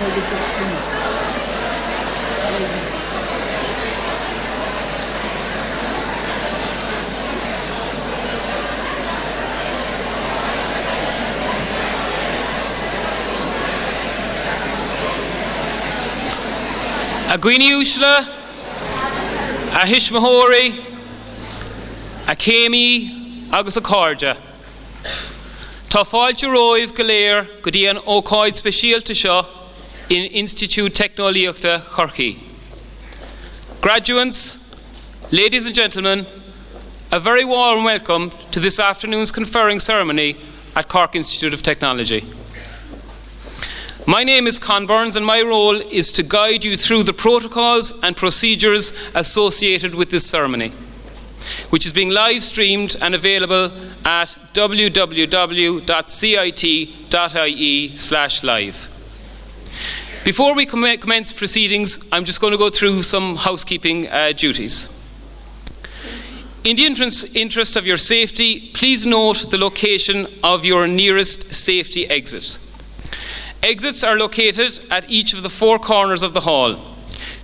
A Gwini Ushla, a Hishmahori, a Kemi, agus a Corja. Tá fáilte roimh go léir go dtí an ócáid speisialta seo in Institute Technoliaachta Chorcaí. Graduates, ladies and gentlemen, a very warm welcome to this afternoon's conferring ceremony at Cork Institute of Technology. My name is Con Burns and my role is to guide you through the protocols and procedures associated with this ceremony, which is being live streamed and available at www.cit.ie/live. Before we commence proceedings, I'm just going to go through some housekeeping duties. In the interest of your safety, please note the location of your nearest safety exit. Exits are located at each of the four corners of the hall.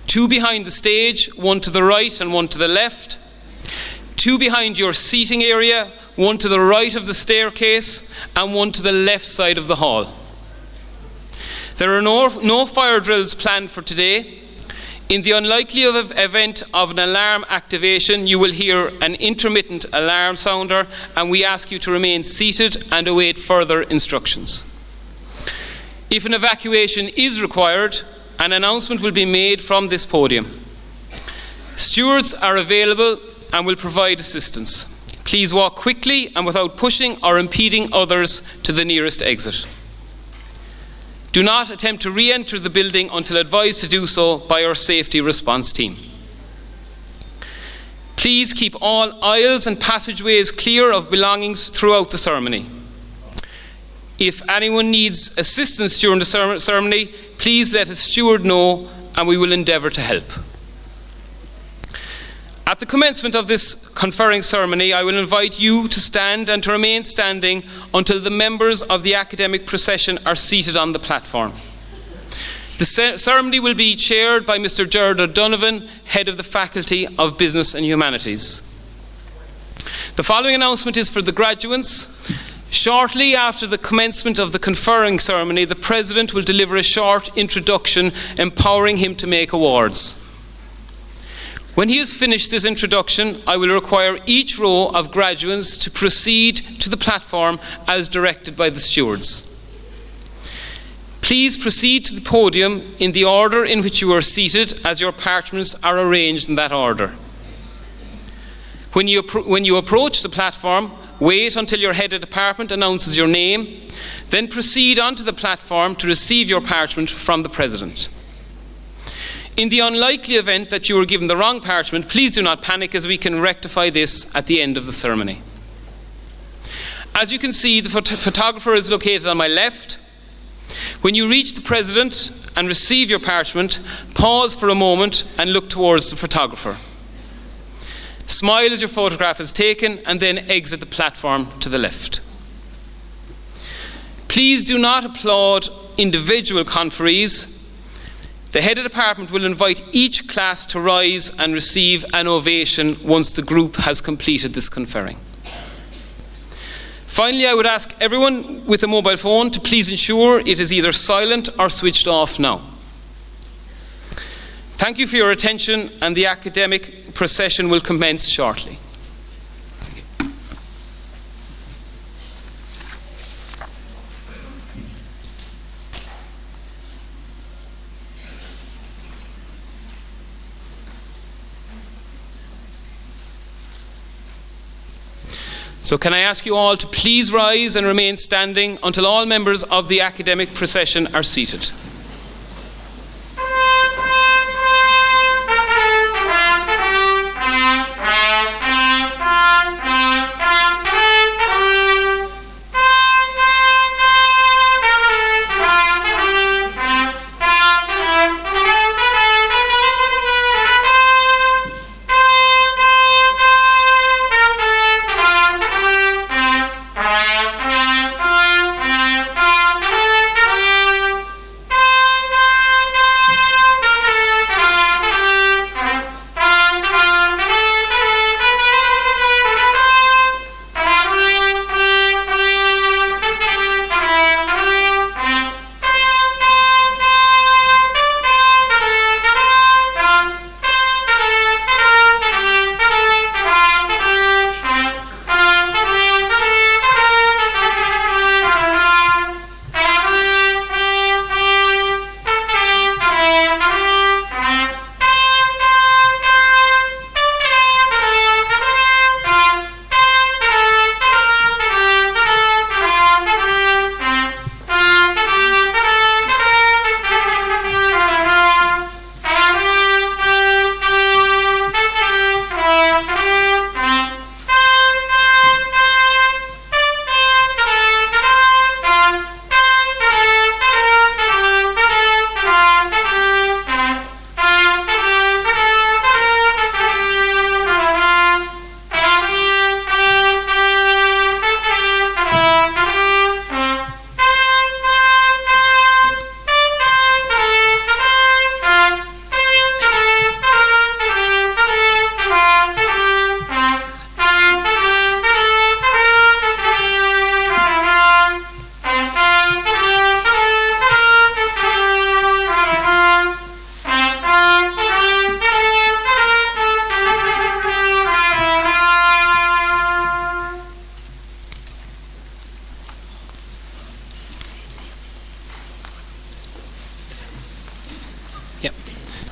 2 behind the stage, 1 to the right and 1 to the left. 2 behind your seating area, 1 to the right of the staircase and 1 to the left side of the hall. There are no fire drills planned for today. In the unlikely event of an alarm activation, you will hear an intermittent alarm sounder, and we ask you to remain seated and await further instructions. If an evacuation is required, an announcement will be made from this podium. Stewards are available and will provide assistance. Please walk quickly and without pushing or impeding others to the nearest exit. Do not attempt to re-enter the building until advised to do so by our safety response team. Please keep all aisles and passageways clear of belongings throughout the ceremony. If anyone needs assistance during the ceremony, please let a steward know and we will endeavour to help. At the commencement of this conferring ceremony, I will invite you to stand and to remain standing until the members of the academic procession are seated on the platform. The ceremony will be chaired by Mr. Gerard O'Donovan, Head of the Faculty of Business and Humanities. The following announcement is for the graduates. Shortly after the commencement of the conferring ceremony, the President will deliver a short introduction empowering him to make awards. When he has finished this introduction, I will require each row of graduates to proceed to the platform as directed by the stewards. Please proceed to the podium in the order in which you are seated, as your parchments are arranged in that order. When you approach the platform, wait until your head of department announces your name, then proceed onto the platform to receive your parchment from the President. In the unlikely event that you were given the wrong parchment, please do not panic, as we can rectify this at the end of the ceremony. As you can see, the photographer is located on my left. When you reach the President and receive your parchment, pause for a moment and look towards the photographer. Smile as your photograph is taken and then exit the platform to the left. Please do not applaud individual conferees. The head of department will invite each class to rise and receive an ovation once the group has completed this conferring. Finally, I would ask everyone with a mobile phone to please ensure it is either silent or switched off now. Thank you for your attention, and the academic procession will commence shortly. So can I ask you all to please rise and remain standing until all members of the academic procession are seated.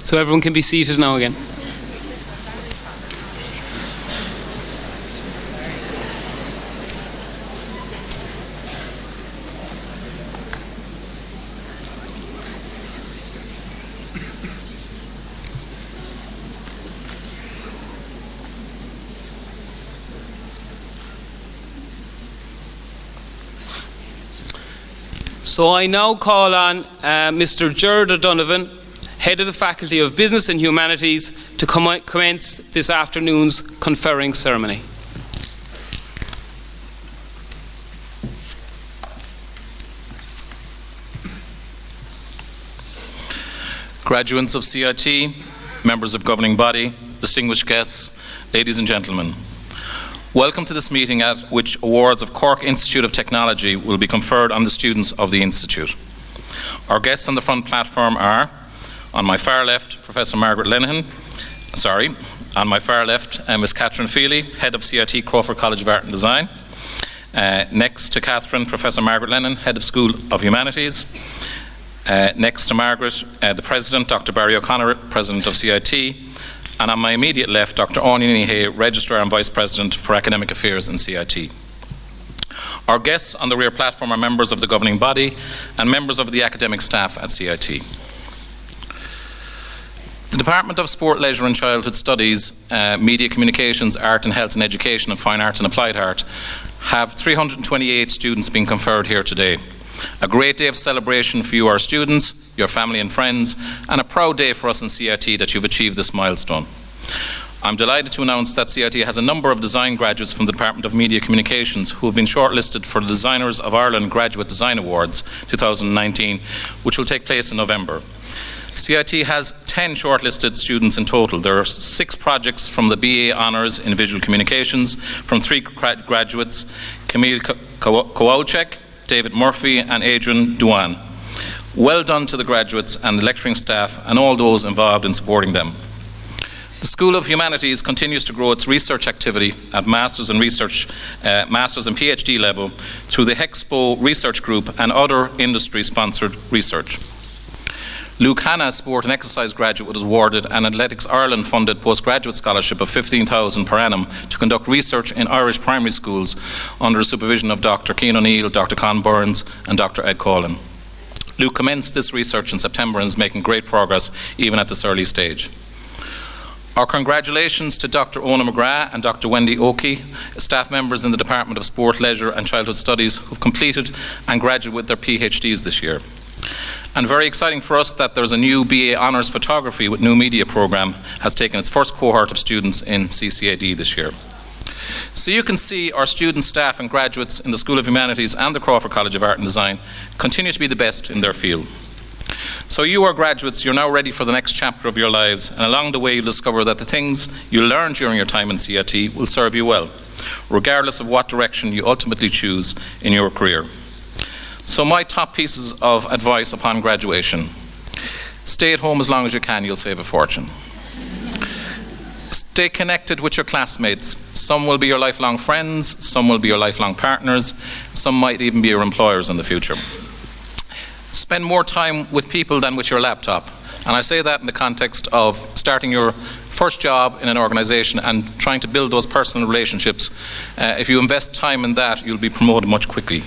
So everyone can be seated now again. So I now call on Mr. Gerard O'Donovan, Head of the Faculty of Business and Humanities, to commence this afternoon's conferring ceremony. Graduates of CIT, members of governing body, distinguished guests, ladies and gentlemen. Welcome to this meeting at which awards of Cork Institute of Technology will be conferred on the students of the Institute. Our guests on the front platform are, on my far left, Professor Margaret Lenihan, on my far left, Ms. Catherine Feely, Head of CIT Crawford College of Art and Design. Next to Catherine, Professor Margaret Lennon, Head of School of Humanities. Next to Margaret, the President, Dr. Barry O'Connor, President of CIT. And on my immediate left, Dr. Anya Hay, Registrar and Vice President for Academic Affairs in CIT. Our guests on the rear platform are members of the governing body and members of the academic staff at CIT. The Department of Sport, Leisure and Childhood Studies, Media Communications, Art and Health and Education and Fine Art and Applied Art have 328 students being conferred here today. A great day of celebration for you, our students, your family and friends, and a proud day for us in CIT that you've achieved this milestone. I'm delighted to announce that CIT has a number of design graduates from the Department of Media Communications who have been shortlisted for the Designers of Ireland Graduate Design Awards 2019, which will take place in November. CIT has 10 shortlisted students in total. There are 6 projects from the BA Honours in Visual Communications from 3 graduates, Camille Kowalczyk, David Murphy and Adrian Duan. Well done to the graduates and the lecturing staff and all those involved in supporting them. The School of Humanities continues to grow its research activity at Masters and PhD level through the HEXPO Research Group and other industry-sponsored research. Luke Hanna, Sport and Exercise graduate, was awarded an Athletics Ireland funded postgraduate scholarship of $15,000 per annum to conduct research in Irish primary schools under the supervision of Dr. Cian O'Neill, Dr. Con Burns and Dr. Ed Collin. Luke commenced this research in September and is making great progress even at this early stage. Our congratulations to Dr. Ona McGrath and Dr. Wendy Oakey, staff members in the Department of Sport, Leisure and Childhood Studies who have completed and graduated with their PhDs this year. And very exciting for us that there's a new BA Honours Photography with New Media programme has taken its first cohort of students in CCAD this year. So you can see our students, staff and graduates in the School of Humanities and the Crawford College of Art and Design continue to be the best in their field. So you, our graduates, you're now ready for the next chapter of your lives, and along the way you'll discover that the things you learned during your time in CIT will serve you well, regardless of what direction you ultimately choose in your career. So my top pieces of advice upon graduation: stay at home as long as you can, you'll save a fortune. Stay connected with your classmates. Some will be your lifelong friends, some will be your lifelong partners, some might even be your employers in the future. Spend more time with people than with your laptop. And I say that in the context of starting your first job in an organisation and trying to build those personal relationships. If you invest time in that, you'll be promoted much quickly.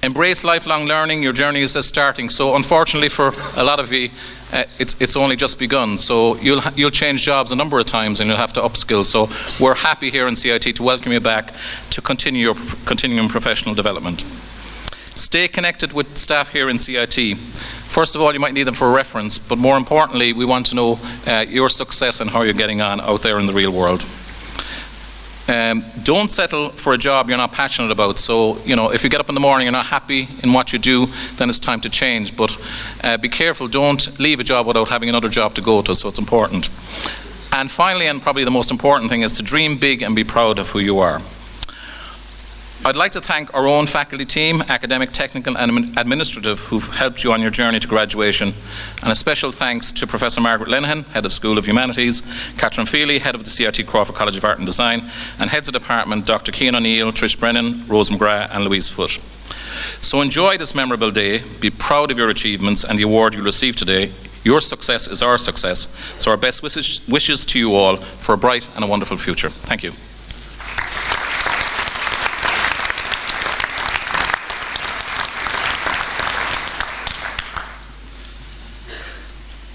Embrace lifelong learning. Your journey is just starting. So unfortunately for a lot of you, it's only just begun. So you'll change jobs a number of times and you'll have to upskill. So we're happy here in CIT to welcome you back to continue your continuing professional development. Stay connected with staff here in CIT. First of all, you might need them for a reference, but more importantly, we want to know your success and how you're getting on out there in the real world. Don't settle for a job you're not passionate about. So, if you get up in the morning and you're not happy in what you do, then it's time to change. But be careful, don't leave a job without having another job to go to, so it's important. And finally, and probably the most important thing, is to dream big and be proud of who you are. I'd like to thank our own faculty team, academic, technical and administrative, who've helped you on your journey to graduation, and a special thanks to Professor Margaret Lenihan, Head of School of Humanities, Catherine Feely, Head of the CIT Crawford College of Art and Design, and Heads of Department Dr. Cian O'Neill, Trish Brennan, Rose McGrath and Louise Foote. So enjoy this memorable day, be proud of your achievements and the award you'll receive today. Your success is our success. So our best wishes to you all for a bright and a wonderful future. Thank you.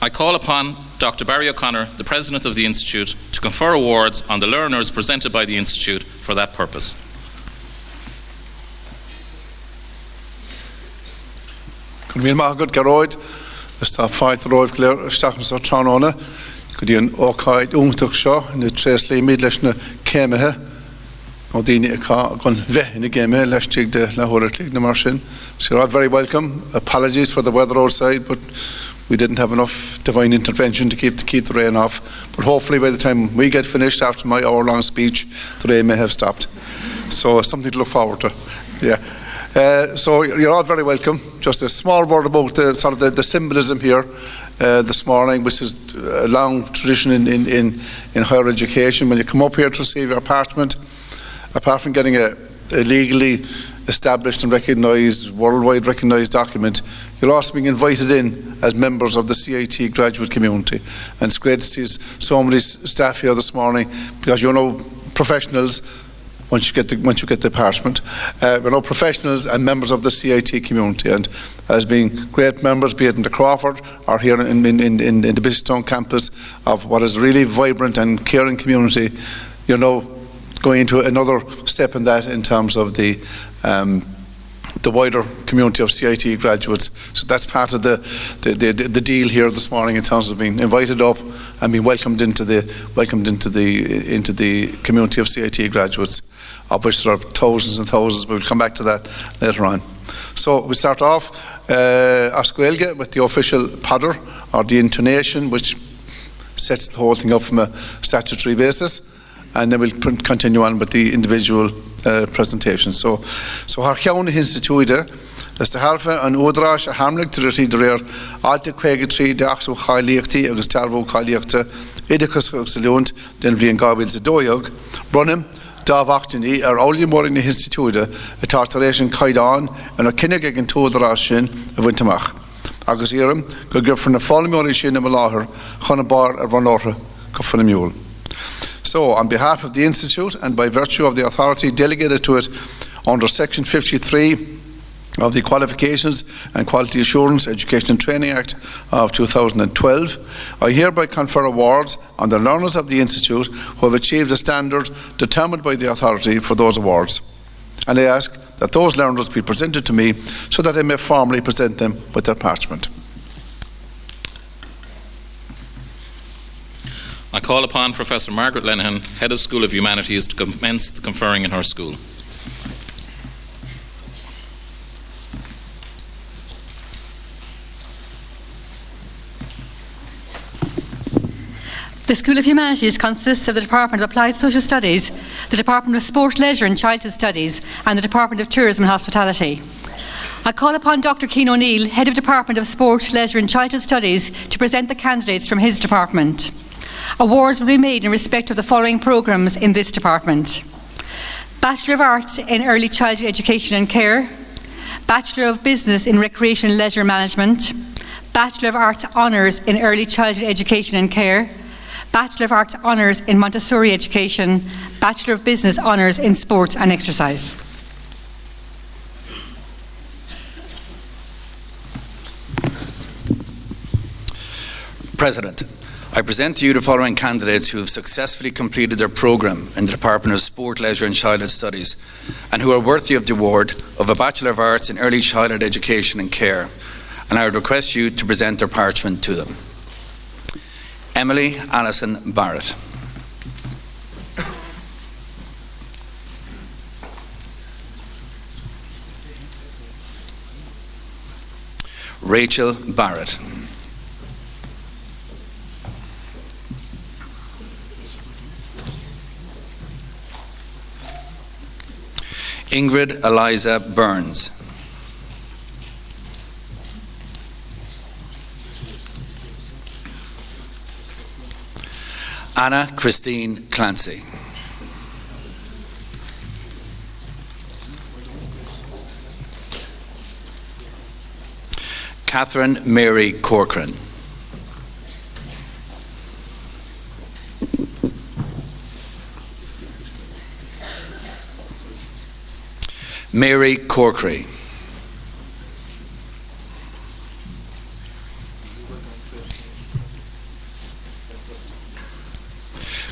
I call upon Dr. Barry O'Connor, the President of the Institute, to confer awards on the learners presented by the Institute for that purpose. Convín mágad garóid, tá fáid roibh léir stachas ar tránóna, go dtíon ócáid úntaach seo na tres lí míad leis na céimethe, ó daoine gon bheith na céimethe leis tíag de lethúirigh na mar sin. So you're all very welcome. Apologies for the weather outside, but we didn't have enough divine intervention to keep the rain off. But hopefully by the time we get finished after my hour-long speech, the rain may have stopped. So something to look forward to. Yeah. So you're all very welcome. Just a small word about the symbolism here this morning, which is a long tradition in higher education. When you come up here to receive your apartment, apart from getting a legally established and recognised, worldwide recognised document, you're also being invited in as members of the CIT graduate community. And it's great to see so many staff here this morning, because you're now professionals. Once you get the apartment, we're now professionals and members of the CIT community, and as being great members, be it in the Crawford or here in the Bishopstown campus of what is really vibrant and caring community, you're now going into another step in that in terms of the wider community of CIT graduates. So that's part of the deal here this morning in terms of being invited up and being welcomed into the community of CIT graduates, of which there are thousands and thousands, but we'll come back to that later on. So we start off Ascuelga with the official padder, or the intonation, which sets the whole thing up from a statutory basis, and then we'll continue on with the individual presentation. So har cheann instituide is de harfa an ódrás a hamlig tríí de réir alte chuige trí de achsú chailíochtaí agus tarbhó chailíochta idechas sa leont den bhríon gabil sa dóiog brunim dábhachtaí ar óliamór in instituide a tartaréis an caiidán an a cinnig ag an tódrás sin a bhaintamach. Agus íram go gurfar na fálamóirí sin am láthair chuna bar ar bhan látha go fanna miúil. So, on behalf of the Institute and by virtue of the authority delegated to it under Section 53 of the Qualifications and Quality Assurance Education and Training Act of 2012, I hereby confer awards on the learners of the Institute who have achieved a standard determined by the authority for those awards. And I ask that those learners be presented to me so that I may formally present them with their parchment. I call upon Professor Margaret Lenihan, Head of School of Humanities, to commence the conferring in her school. The School of Humanities consists of the Department of Applied Social Studies, the Department of Sport, Leisure and Childhood Studies, and the Department of Tourism and Hospitality. I call upon Dr. Cian O'Neill, Head of Department of Sport, Leisure and Childhood Studies, to present the candidates from his department. Awards will be made in respect of the following programmes in this department: Bachelor of Arts in Early Childhood Education and Care, Bachelor of Business in Recreation and Leisure Management, Bachelor of Arts Honours in Early Childhood Education and Care, Bachelor of Arts Honours in Montessori Education, Bachelor of Business Honours in Sports and Exercise. President, I present to you the following candidates who have successfully completed their programme in the Department of Sport, Leisure and Childhood Studies and who are worthy of the award of a Bachelor of Arts in Early Childhood Education and Care, and I would request you to present their parchment to them. Emily Alison Barrett. Rachel Barrett. Ingrid Eliza Burns. Anna Christine Clancy. Catherine Mary Corcoran. Mary Corkery.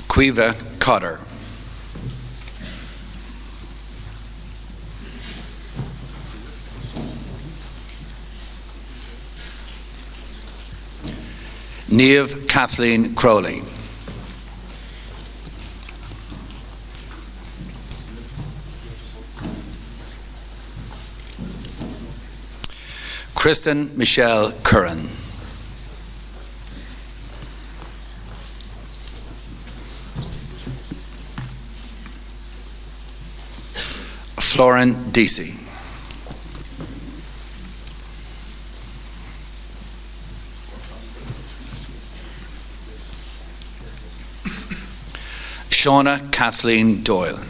Cueva Cotter. Niamh Kathleen Crowley. Kristen Michelle Curran. Florin Deasy. Shauna Kathleen Doyle.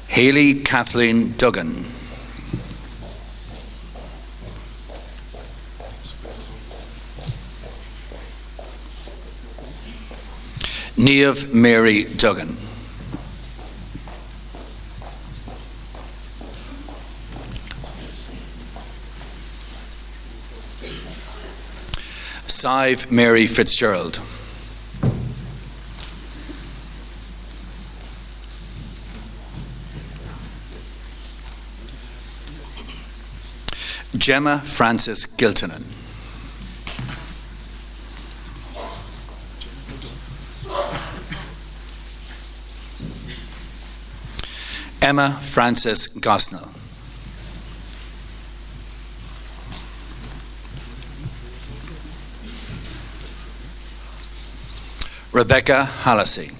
Hayley Kathleen Duggan. Niamh Mary Duggan. Sive Mary Fitzgerald. Gemma Frances Giltonen. Emma Frances Gosnell. Rebecca Hallisey.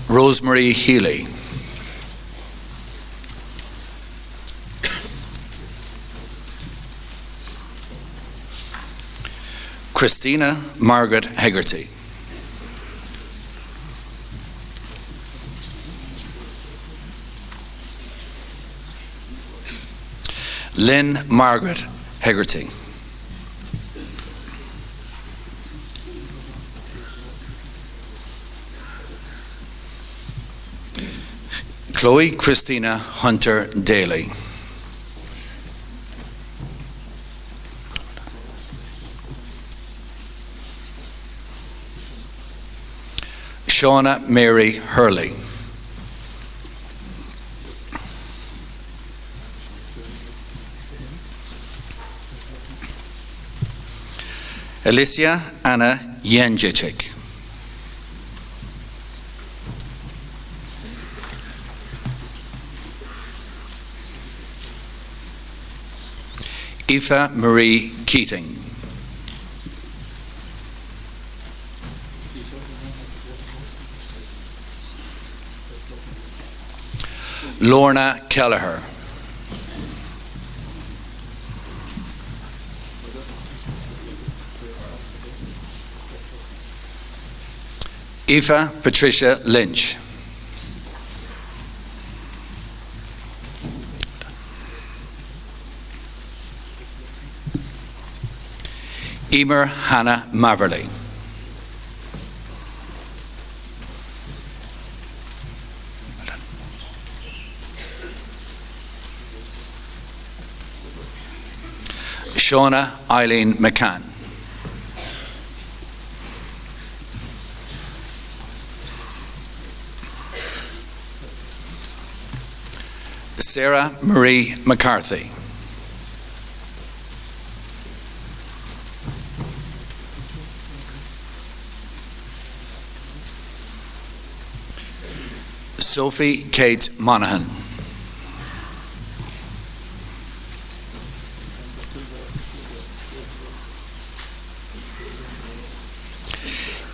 Rosemary Healy. Christina Margaret Hegarty. Lynn Margaret Hegarty. Chloe Christina Hunter Daly. Shauna Mary Hurley. Alicia Anna Jędrzejczyk. Aoife Marie Keating. Lorna Kelleher. Aoife Patricia Lynch. Emer Hannah Maverly. Shauna Eileen McCann. Sarah Marie McCarthy. Sophie Kate Monaghan.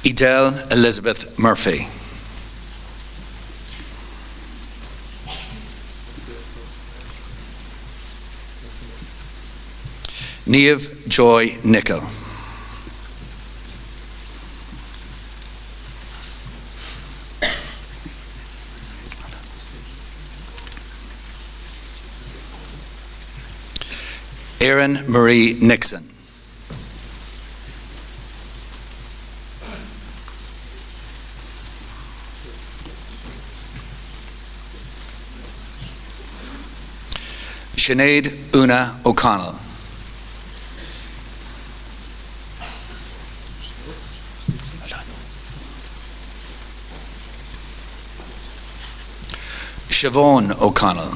Edel Elizabeth Murphy. Niamh Joy Nicol. Erin Marie Nixon. Sinead Una O'Connell. Siobhan O'Connell.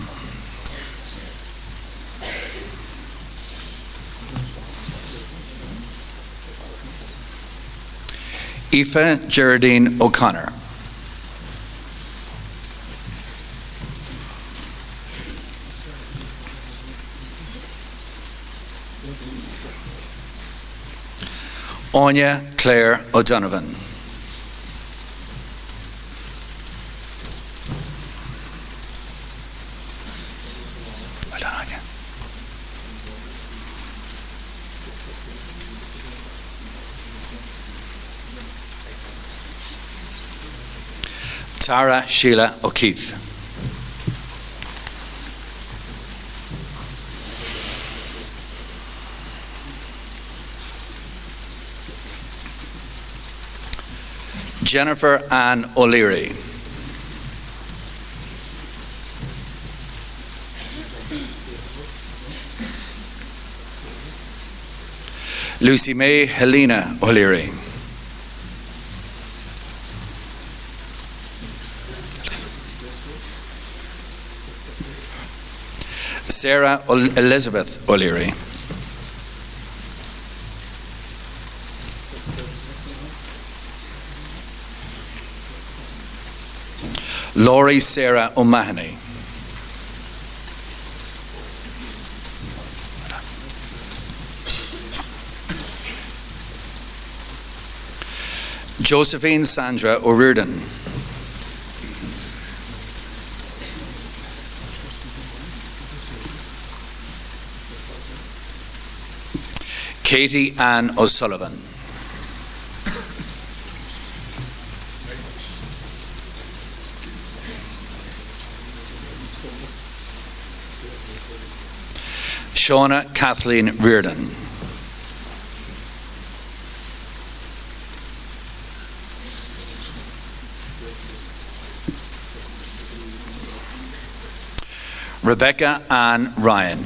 Aoife Geraldine O'Connor. Anya Claire O'Donovan. Well done, Anya. Tara Sheila O'Keefe. Jennifer Ann O'Leary. Lucy May Helena O'Leary. Sarah Elizabeth O'Leary. Laurie Sarah O'Mahony. Josephine Sandra O'Riordan. Katie Ann O'Sullivan. Shauna Kathleen Reardon. Rebecca Ann Ryan.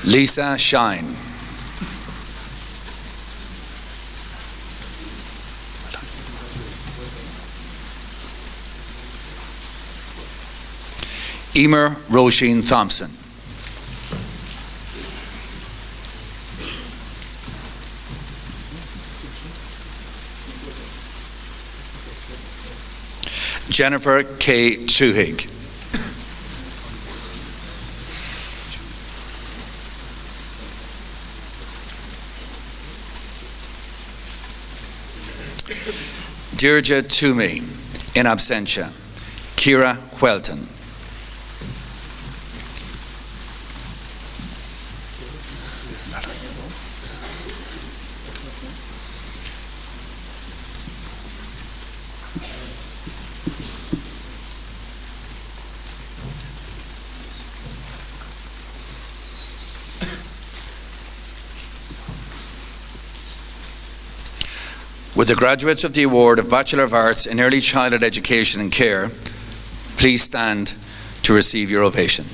Lisa Shine. Emer Roisin Thompson. Jennifer K. Truhig. Deirdre Toomey, in absentia. Kira Whelton. With the graduates of the award of Bachelor of Arts in Early Childhood Education and Care, please stand to receive your ovation.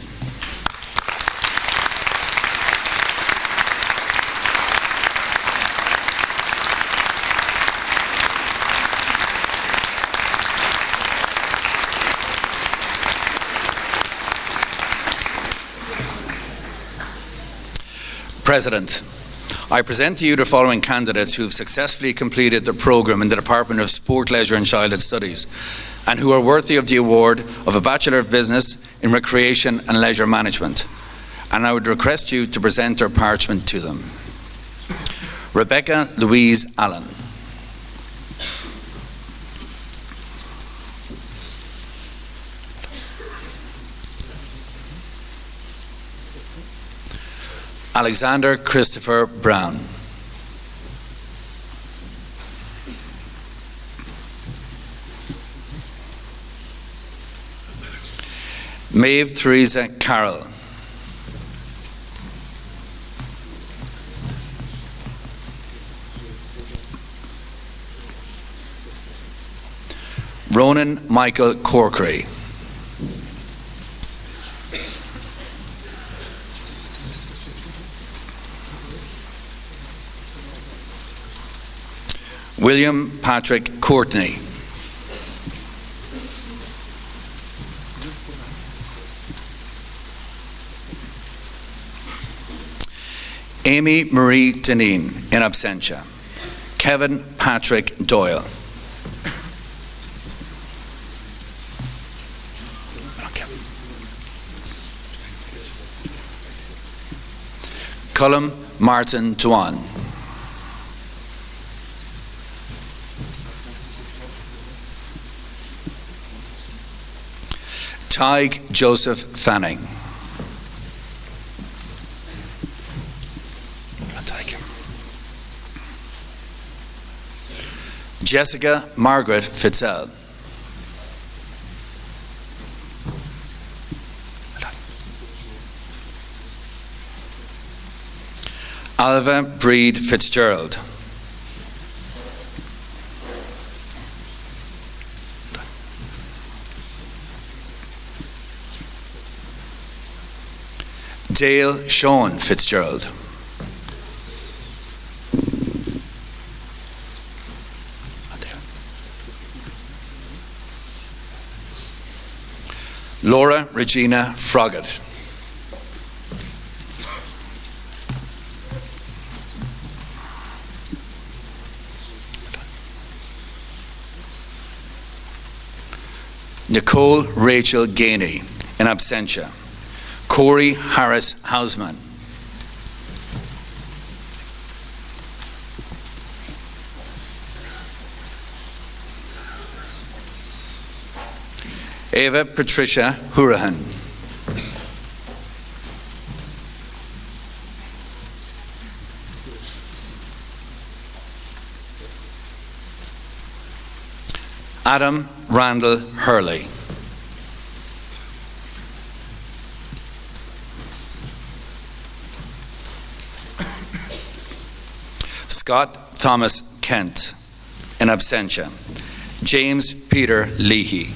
President, I present to you the following candidates who have successfully completed their programme in the Department of Sport, Leisure and Childhood Studies and who are worthy of the award of a Bachelor of Business in Recreation and Leisure Management. And I would request you to present their parchment to them. Rebecca Louise Allen. Alexander Christopher Brown. Maeve Theresa Carroll. Ronan Michael Corkery. William Patrick Courtney. Amy Marie Deneen, in absentia. Kevin Patrick Doyle. Cullum Martin Tuan. Tig Joseph Fanning. Jessica Margaret Fitzell. Alva Breed Fitzgerald. Dale Sean Fitzgerald. Laura Regina Froggatt. Nicole Rachel Gainey, in absentia. Corey Harris Hausman. Ava Patricia Hurahan. Adam Randall Hurley. Scott Thomas Kent, in absentia. James Peter Leahy.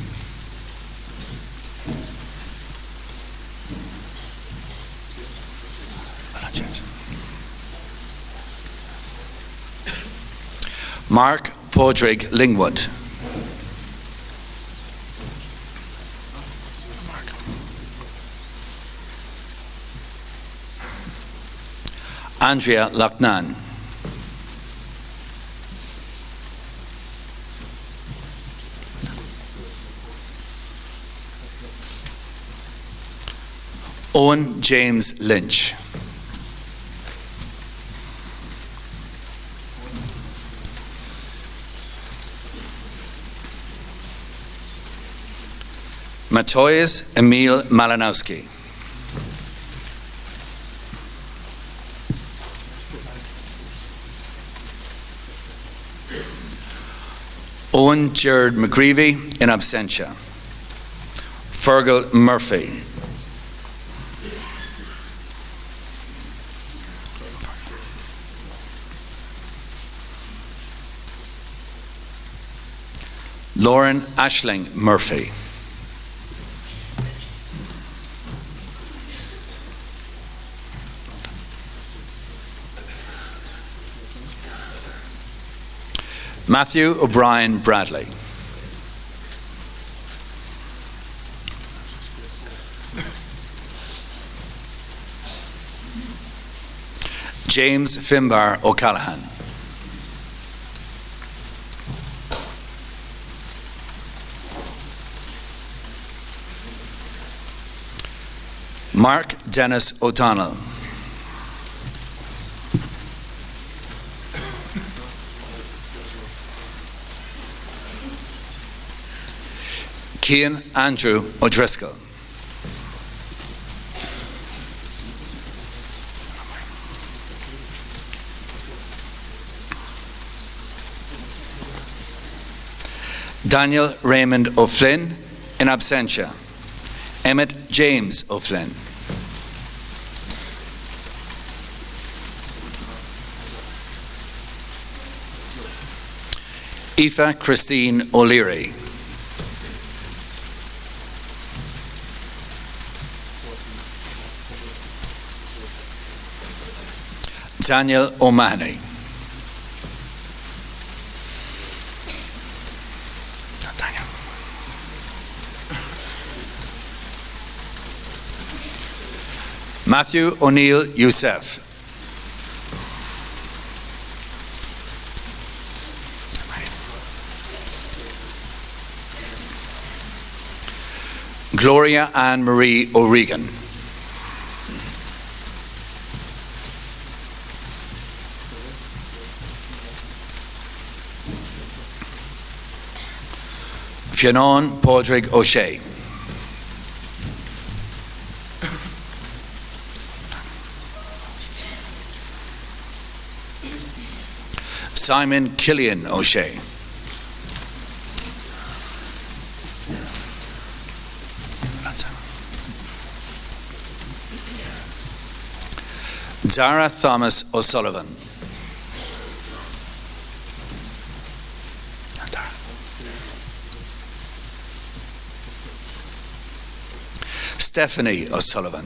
Mark Podrick Lingwood. Andrea Lochnan. Owen James Lynch. Matoyas Emil Malinowski. Owen Jared McGreevy, in absentia. Fergal Murphy. Lauren Ashling Murphy. Matthew O'Brien Bradley. James Finbar O'Callaghan. Mark Dennis O'Donnell. Cian Andrew O'Driscoll. Daniel Raymond O'Flynn, in absentia. Emmett James O'Flynn. Aoife Christine O'Leary. Daniel O'Mahony. Matthew O'Neill Youssef. Gloria Ann Marie O'Regan. Fionn Padraig O'Shea. Simon Killian O'Shea. Zara Thomas O'Sullivan. Stephanie O'Sullivan.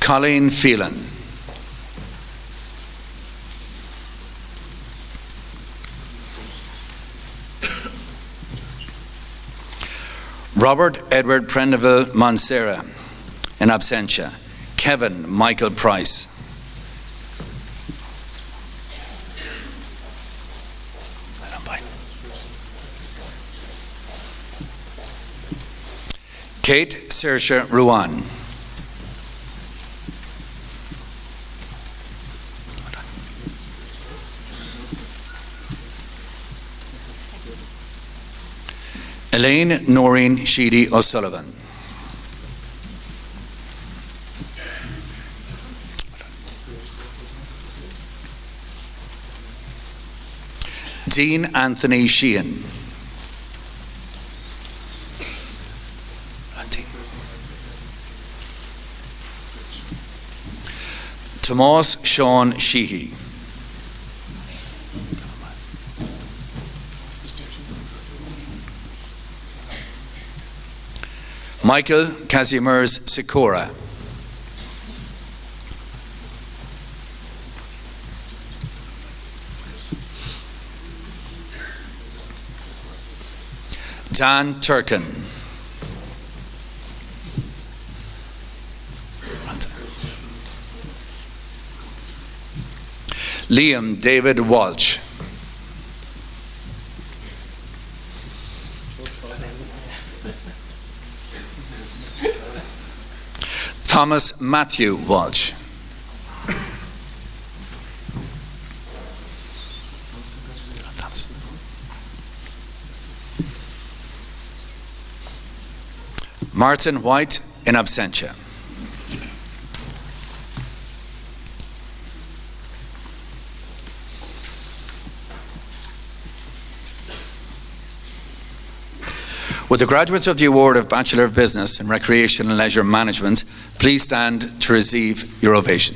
Colleen Phelan. Robert Edward Prendeville Monsera, in absentia. Kevin Michael Price. Kate Saoirse Ruan. Elaine Noreen Sheedy O'Sullivan. Dean Anthony Sheehan. Tomas Sean Sheehy. Michael Kazimierz Sikora. Dan Turkin. Liam David Walsh. Thomas Matthew Walsh. Martin White, in absentia. With the graduates of the award of Bachelor of Business in Recreation and Leisure Management, please stand to receive your ovation.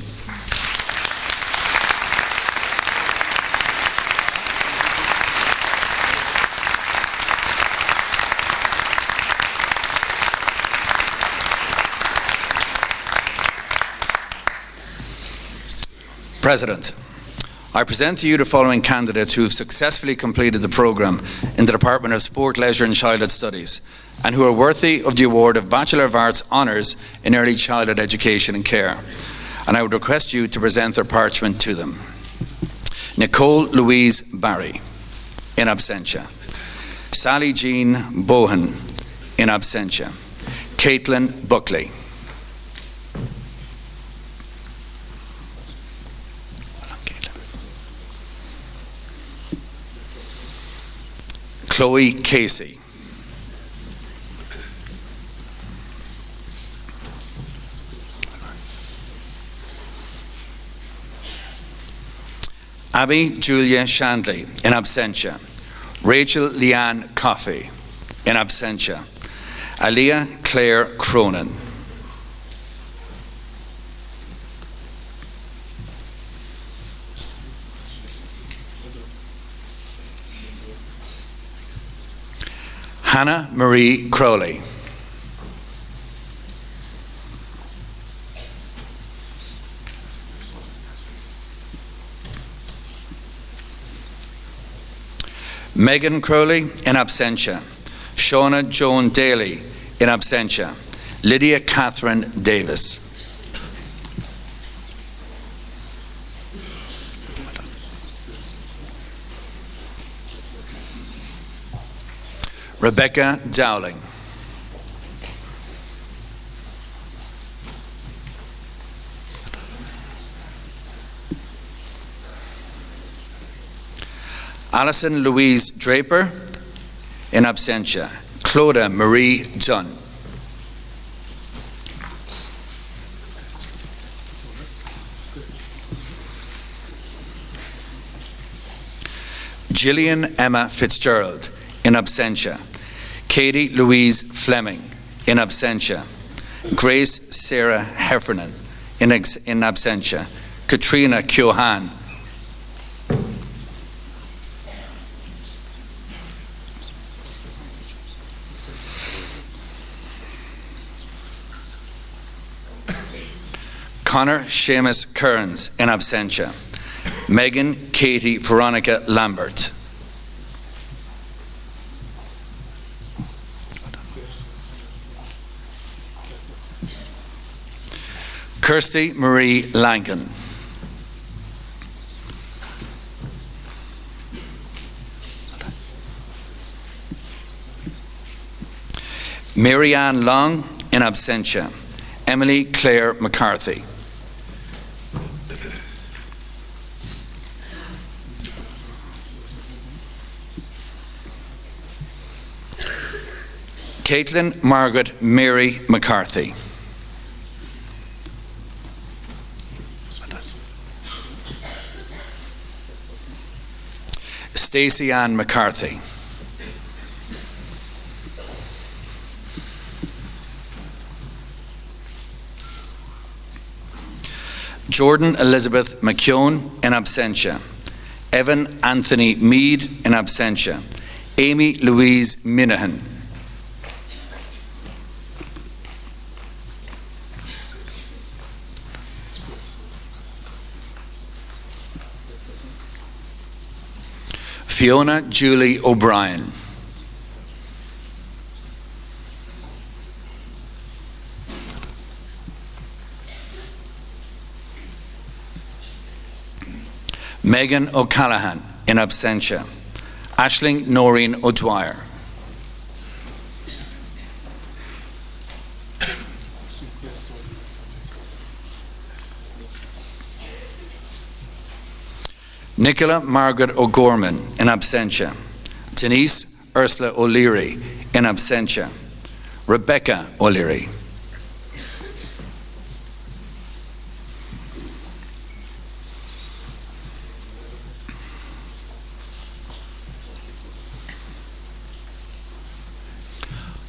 President, I present to you the following candidates who have successfully completed the programme in the Department of Sport, Leisure and Childhood Studies and who are worthy of the award of Bachelor of Arts Honours in Early Childhood Education and Care. And I would request you to present their parchment to them. Nicole Louise Barry, in absentia. Sally Jean Bohan, in absentia. Caitlin Buckley. Chloe Casey. Abby Julia Shandley, in absentia. Rachel Leanne Coffey, in absentia. Aliyah Claire Cronin. Hannah Marie Crowley. Megan Crowley, in absentia. Shauna Joan Daly, in absentia. Lydia Catherine Davis. Rebecca Dowling. Alison Louise Draper, in absentia. Clodagh Marie Dunn. Gillian Emma Fitzgerald, in absentia. Katie Louise Fleming, in absentia. Grace Sarah Heffernan, in absentia. Katrina Keohan. Connor Seamus Kearns, in absentia. Megan Katie Veronica Lambert. Kirsty Marie Langan. Marianne Long, in absentia. Emily Claire McCarthy. Caitlin Margaret Mary McCarthy. Stacey Ann McCarthy. Jordan Elizabeth McKeown, in absentia. Evan Anthony Mead, in absentia. Amy Louise Minahan. Fiona Julie O'Brien. Megan O'Callaghan, in absentia. Aisling Noreen O'Dwyer. Nicola Margaret O'Gorman, in absentia. Denise Ursula O'Leary, in absentia. Rebecca O'Leary.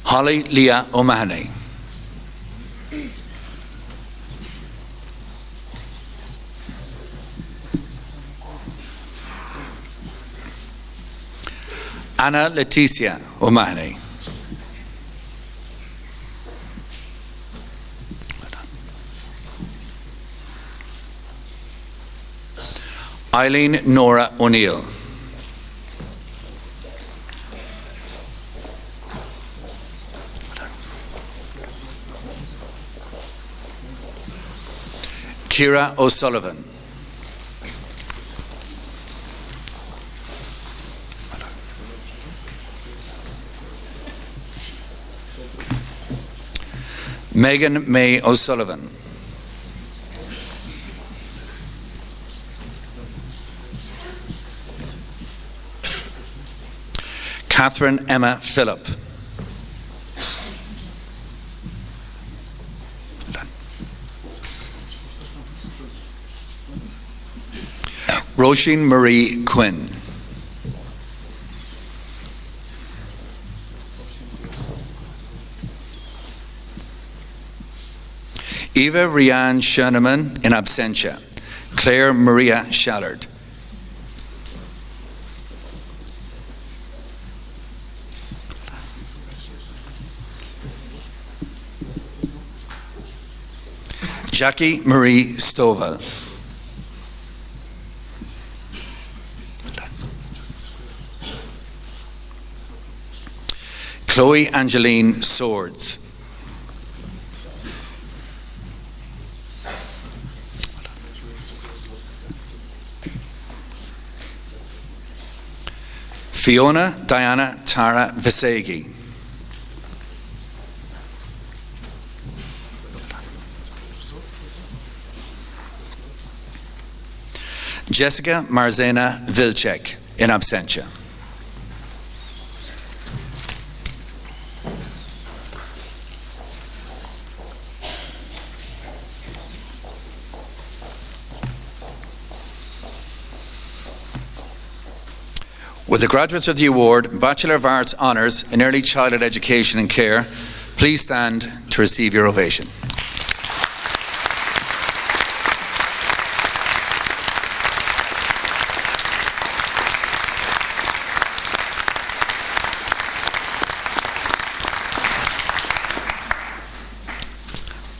Holly Leah O'Mahony. Anna Leticia O'Mahony. Eileen Nora O'Neill. Kira O'Sullivan. Megan May O'Sullivan. Catherine Emma Phillip. Roisin Marie Quinn. Eva Rianne Schoenemann in absentia. Claire Maria Shallard. Jackie Marie Stovall. Chloe Angeline Swords. Fiona Diana Tara Visegi. Jessica Marzena Vilcek in absentia. Will the graduates of the award, Bachelor of Arts Honours in Early Childhood Education and Care, please stand to receive your ovation.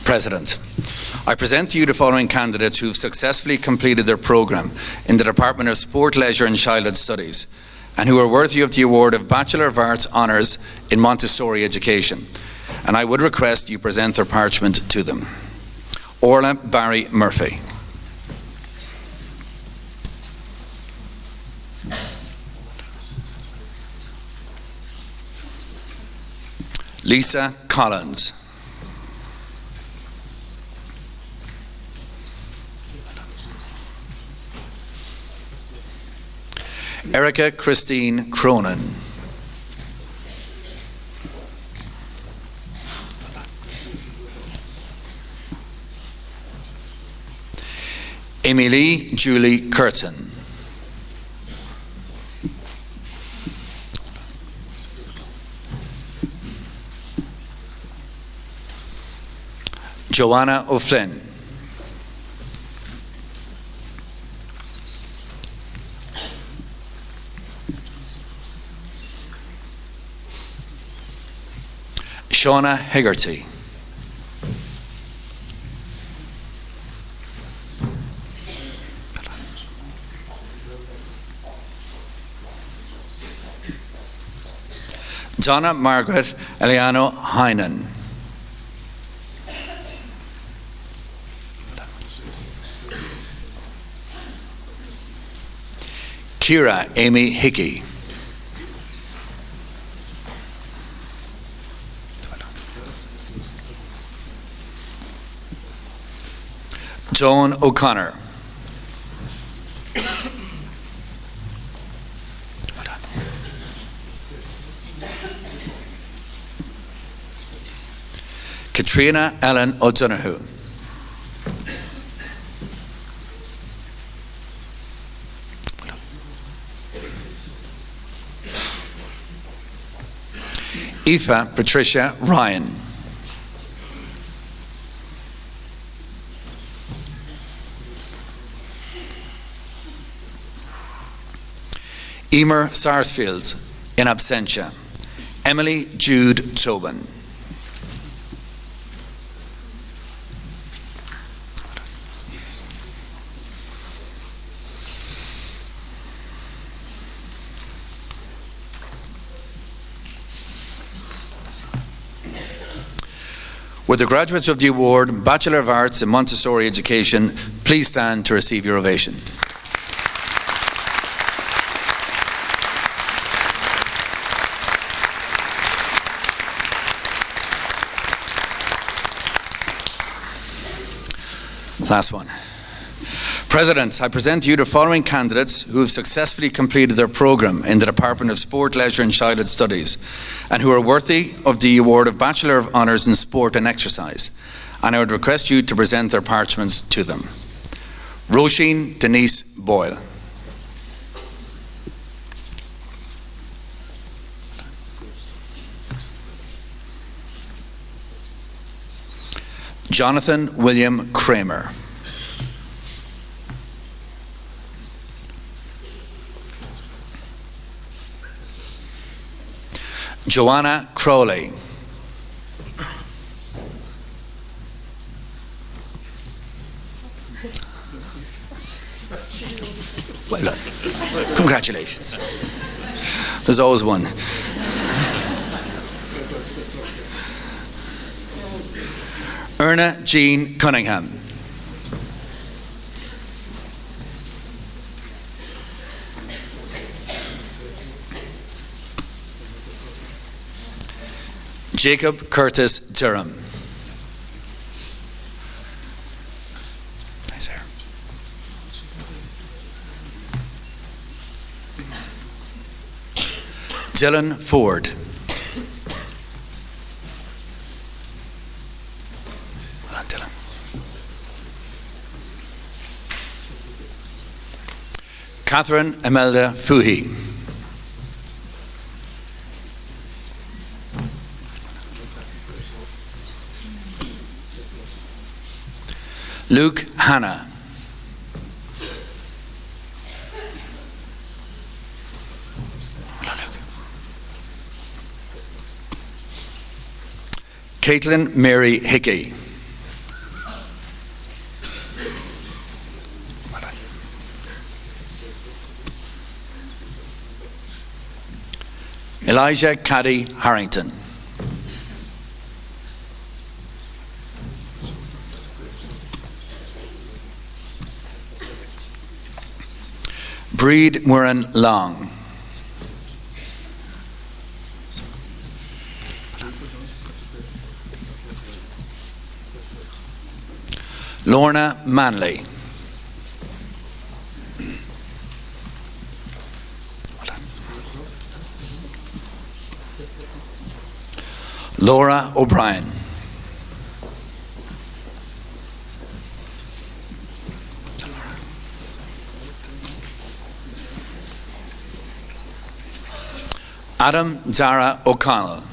President, I present to you the following candidates who have successfully completed their programme in the Department of Sport, Leisure and Childhood Studies and who are worthy of the award of Bachelor of Arts Honours in Montessori Education. And I would request you present their parchment to them. Orla Barry Murphy. Lisa Collins. Erica Christine Cronin. Emily Julie Curtin. Joanna O'Flynn. Shauna Hegarty. Donna Margaret Eliano Heinen. Kira Amy Hickey. Joan O'Connor. Katrina Ellen O'Donoghue. Aoife Patricia Ryan. Emer Sarsfield in absentia. Emily Jude Tobin. Will the graduates of the award, Bachelor of Arts in Montessori Education, please stand to receive your ovation. Last one. President, I present to you the following candidates who have successfully completed their programme in the Department of Sport, Leisure and Childhood Studies and who are worthy of the award of Bachelor of Honours in Sport and Exercise. And I would request you to present their parchments to them. Roisin Denise Boyle. Jonathan William Kramer. Joanna Crowley. Well done. Congratulations. There's always one. Erna Jean Cunningham. Jacob Curtis Durham. Nice hair. Dylan Ford. Well done, Dylan. Catherine Imelda Fuhi. Luke Hanna. Caitlin Mary Hickey. Elijah Caddy Harrington. Breed Murren Long. Lorna Manley. Laura O'Brien. Adam Zara O'Connell.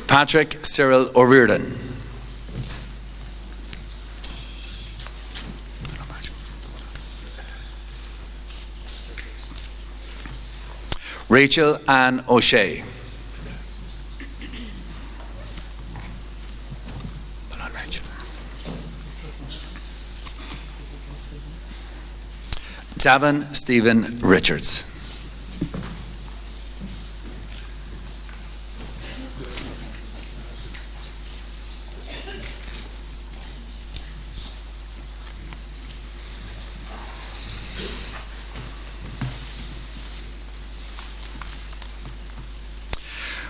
Patrick Cyril O'Riordan. Rachel Ann O'Shea. Davin Stephen Richards.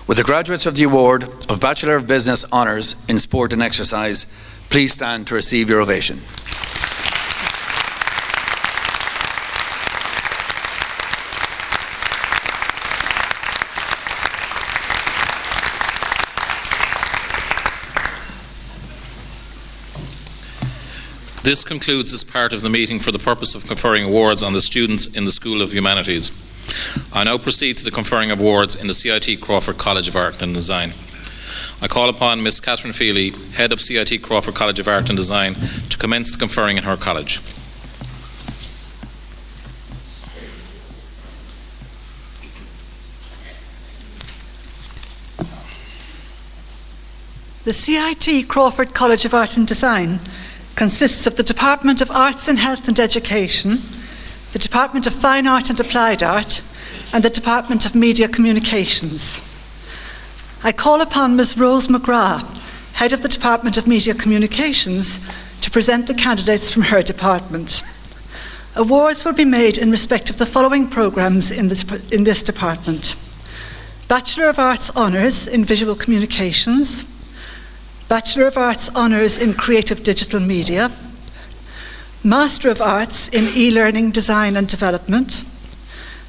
With the graduates of the award of Bachelor of Business Honours in Sport and Exercise, please stand to receive your ovation. This concludes this part of the meeting for the purpose of conferring awards on the students in the School of Humanities. I now proceed to the conferring of awards in the CIT Crawford College of Art and Design. I call upon Ms. Catherine Feely, Head of CIT Crawford College of Art and Design, to commence the conferring in her college. The CIT Crawford College of Art and Design consists of the Department of Arts and Health and Education, the Department of Fine Art and Applied Art, and the Department of Media Communications. I call upon Ms. Rose McGrath, Head of the Department of Media Communications, to present the candidates from her department. Awards will be made in respect of the following programmes in this department: Bachelor of Arts Honours in Visual Communications, Bachelor of Arts Honours in Creative Digital Media, Master of Arts in E-Learning Design and Development,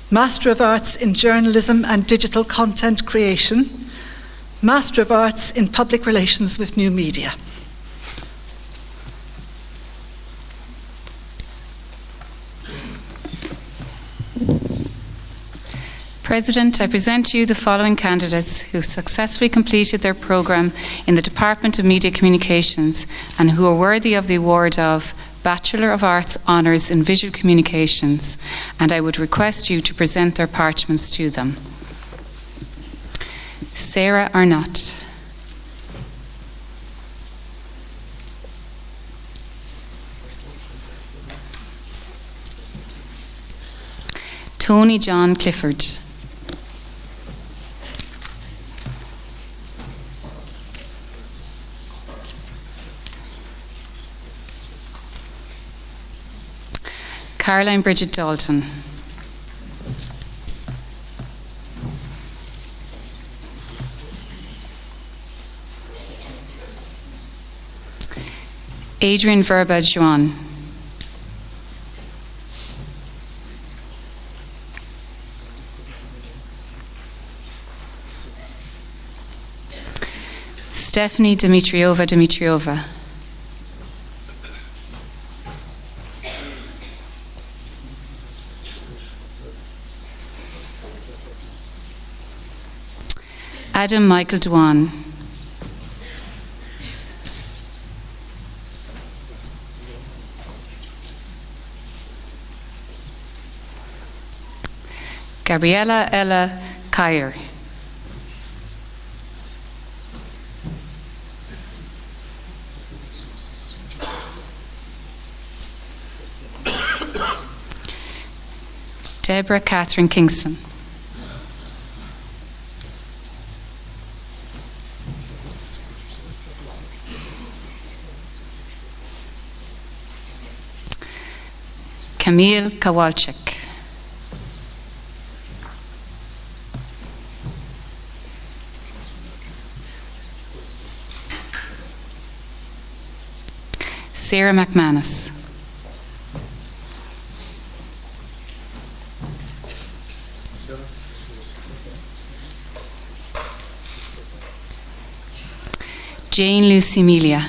Master of Arts in Journalism and Digital Content Creation, Master of Arts in Public Relations with New Media. President, I present to you the following candidates who successfully completed their programme in the Department of Media Communications and who are worthy of the award of Bachelor of Arts Honours in Visual Communications, and I would request you to present their parchments to them. Sarah Arnott. Tony John Clifford. Caroline Bridget Dalton. Adrian Verba Juan. Stephanie Dimitriova. Adam Michael Dwan. Gabriella Ella Kyer. Deborah Catherine Kingston. Camille Kowalczyk. Sarah McManus. Jane Lucy Melia.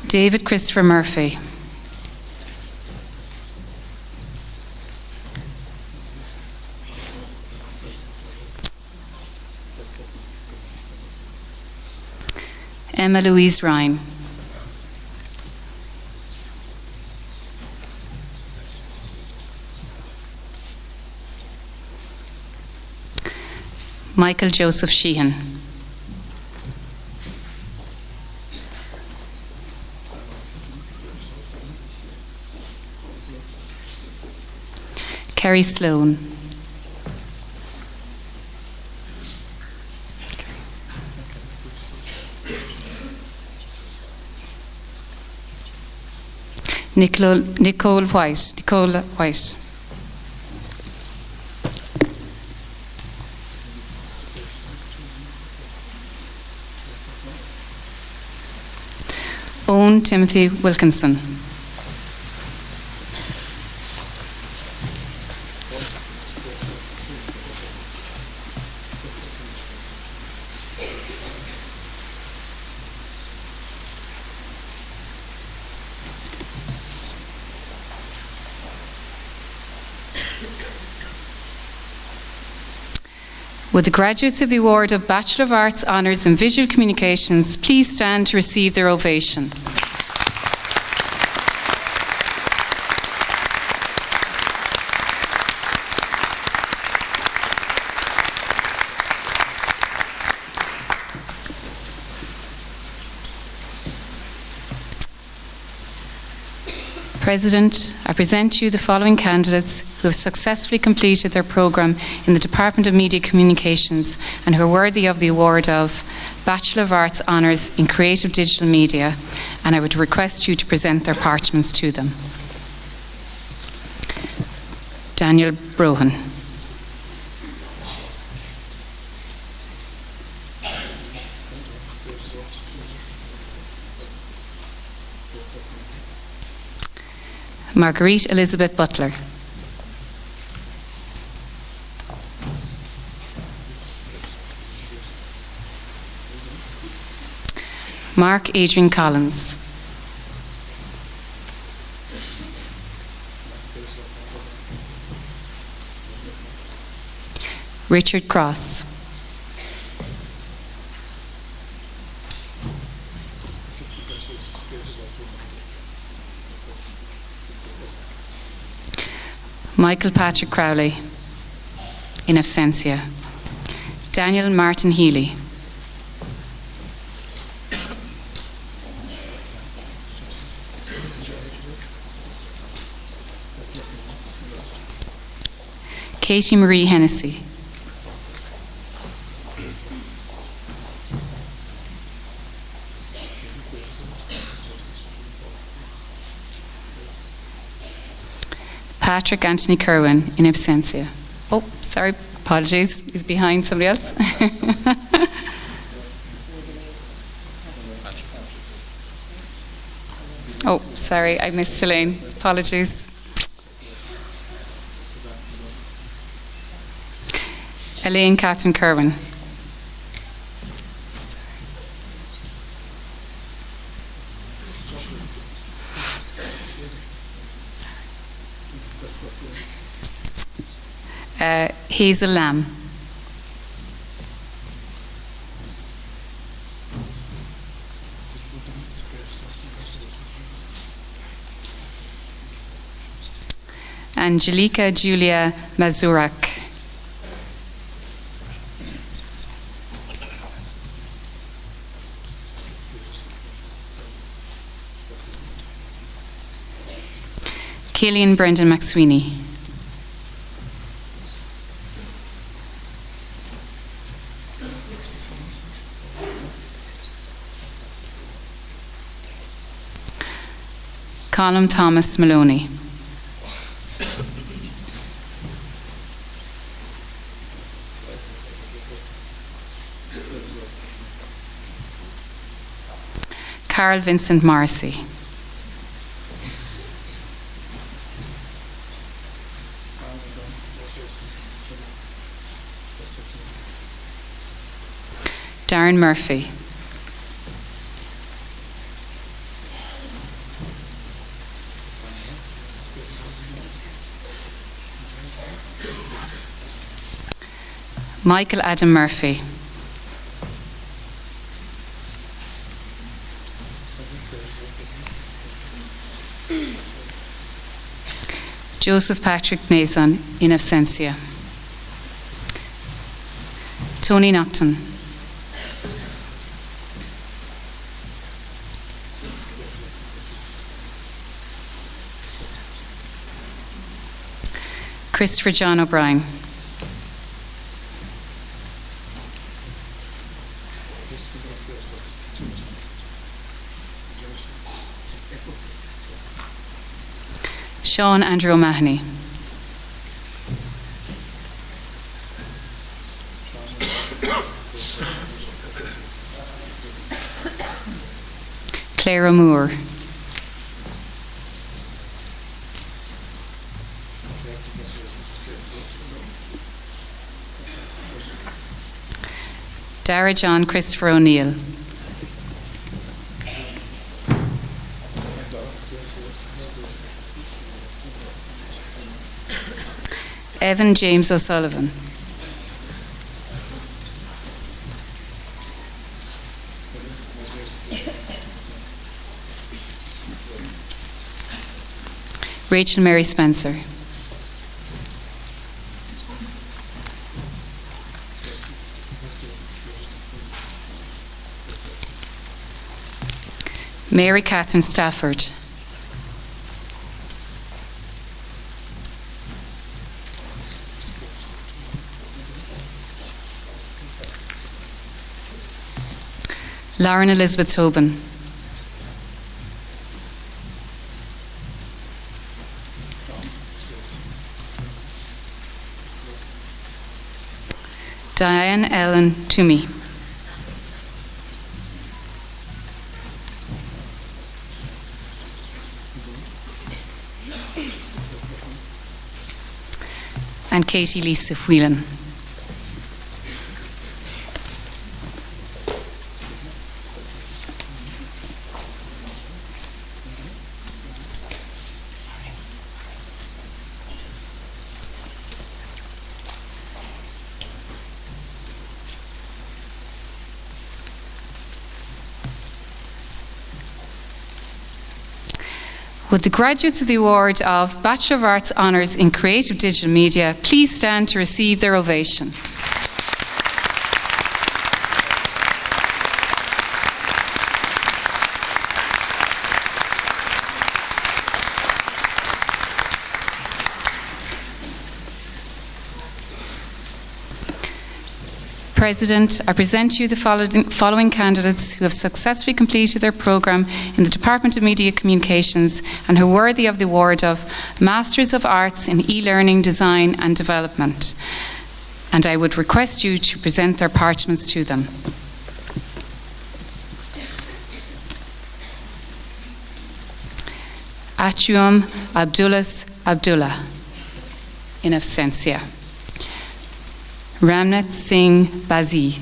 David Christopher Murphy. Emma Louise Ryan. Michael Joseph Sheehan. Kerry Sloan. Nicole White. Owen Timothy Wilkinson. Would the graduates of the award of Bachelor of Arts Honours in Visual Communications please stand to receive their ovation? President, I present to you the following candidates who have successfully completed their programme in the Department of Media Communications and who are worthy of the award of Bachelor of Arts Honours in Creative Digital Media, and I would request you to present their parchments to them. Daniel Brohan. Marguerite Elizabeth Butler. Mark Adrian Collins. Richard Cross. Michael Patrick Crowley, in absentia. Daniel Martin Healy. Katie Marie Hennessy. Patrick Anthony Kerwin, in absentia. Oh, sorry, apologies, he's behind somebody else. Oh, sorry, I missed Elaine, apologies. Elaine Catherine Kerwin. Hazel Lamb. Angelica Julia Mazurak. Killian Brendan McSweeney. Colm Thomas Maloney. Carl Vincent Morrissey. Darren Murphy. Michael Adam Murphy. Joseph Patrick Nason, in absentia. Tony Nocton. Christopher John O'Brien. Sean Andrew O'Mahony. Claire O'Moore. Dara John Christopher O'Neill. Evan James O'Sullivan. Rachel Mary Spencer. Mary Catherine Stafford. Lauren Elizabeth Tobin. Diane Ellen Toomey. And Katie Lisa Whelan. Would the graduates of the award of Bachelor of Arts Honours in Creative Digital Media please stand to receive their ovation? President, I present to you the following candidates who have successfully completed their programme in the Department of Media Communications and who are worthy of the award of Masters of Arts in E-Learning Design and Development. And I would request you to present their parchments to them. Atuam Abdullah, in absentia. Ramnat Singh Bazi.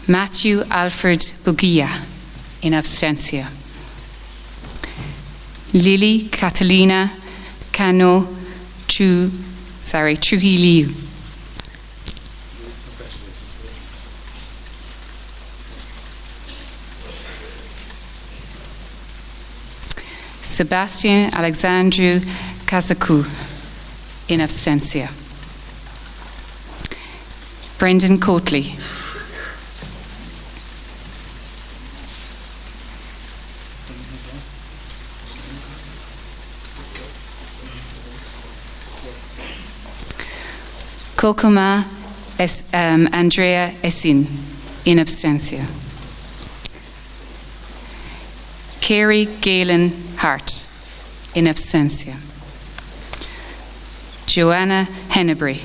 Matthew Alfred Bugia, in absentia. Lily Catalina Cano Trujillo. Sebastian Alexandru Kazaku, in absentia. Brendan Coatley. Kokoma Andrea Essin, in absentia. Carrie Galen Hart, in absentia. Joanna Hennebury.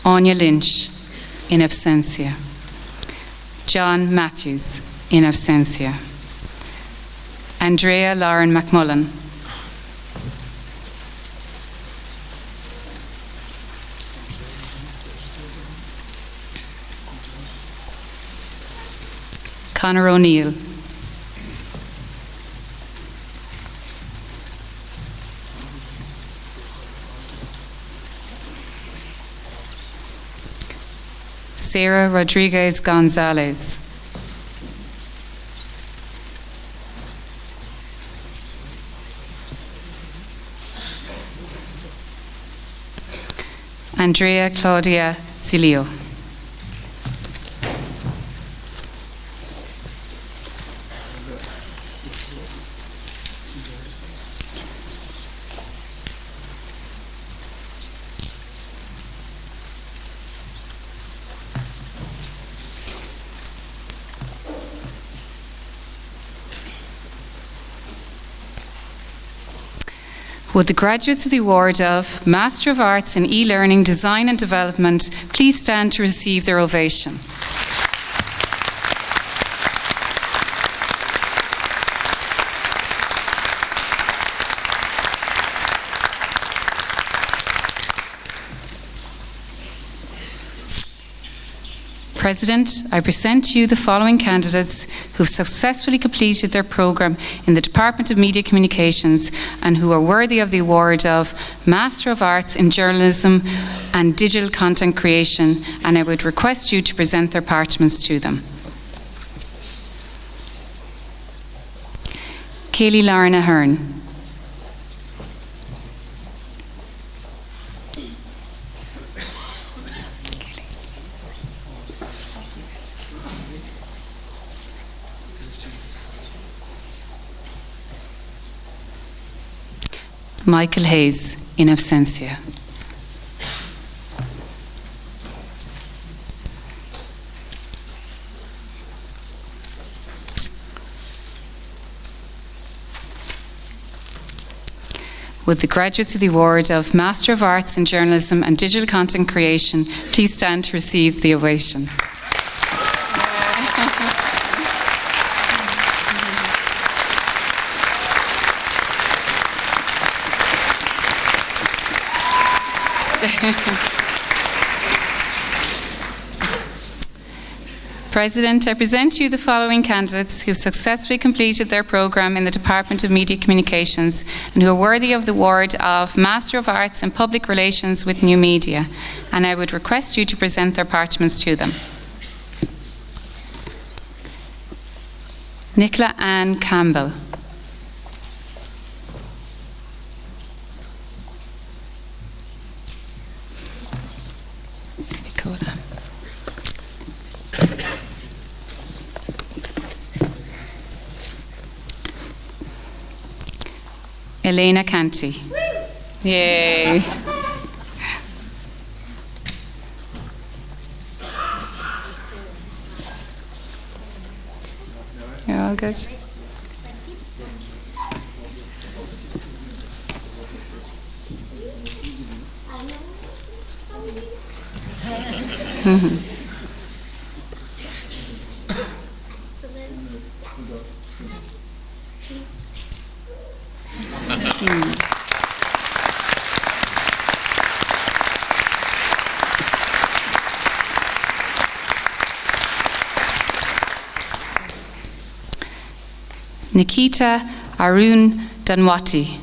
Anya Lynch, in absentia. John Matthews, in absentia. Andrea Lauren McMullen. Conor O'Neill. Sarah Rodriguez Gonzalez. Andrea Claudia Zilio. Would the graduates of the award of Master of Arts in E-Learning Design and Development please stand to receive their ovation? President, I present to you the following candidates who have successfully completed their programme in the Department of Media Communications and who are worthy of the award of Master of Arts in Journalism and Digital Content Creation, and I would request you to present their parchments to them. Kaylee Lauren Ahern. Michael Hayes, in absentia. Would the graduates of the award of Master of Arts in Journalism and Digital Content Creation please stand to receive the ovation? President, I present to you the following candidates who successfully completed their programme in the Department of Media Communications and who are worthy of the award of Master of Arts in Public Relations with New Media. And I would request you to present their parchments to them. Nicola Ann Campbell. Nicola. Elena Canty. Yay. You're all good. Nikita Arun Danwati.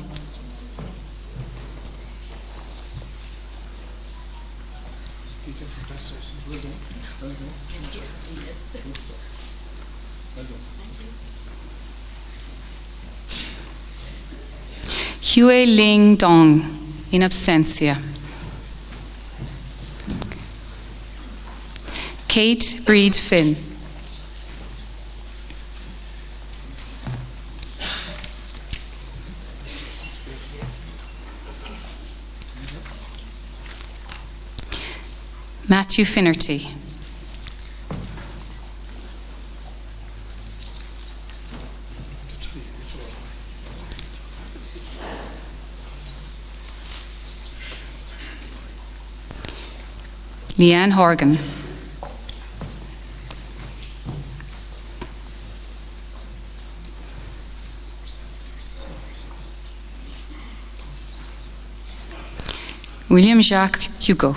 Hue Ling Dong, in absentia. Kate Breed Finn. Matthew Finnerty. Leanne Horgan. William Jacques Hugo.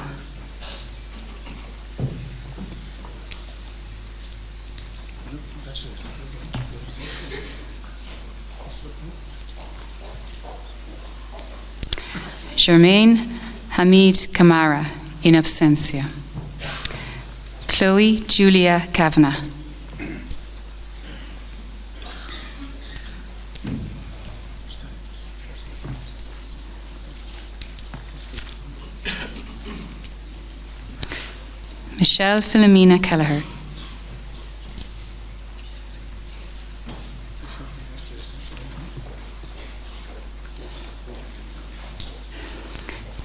Germaine Hamid Kamara, in absentia. Chloe Julia Kavanagh. Michelle Philomena Kelleher.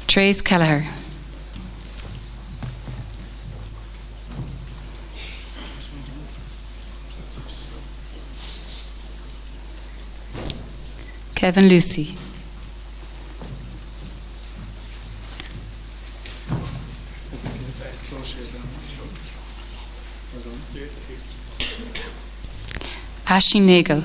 Trace Kelleher. Kevin Lucy. Ashi Nagel.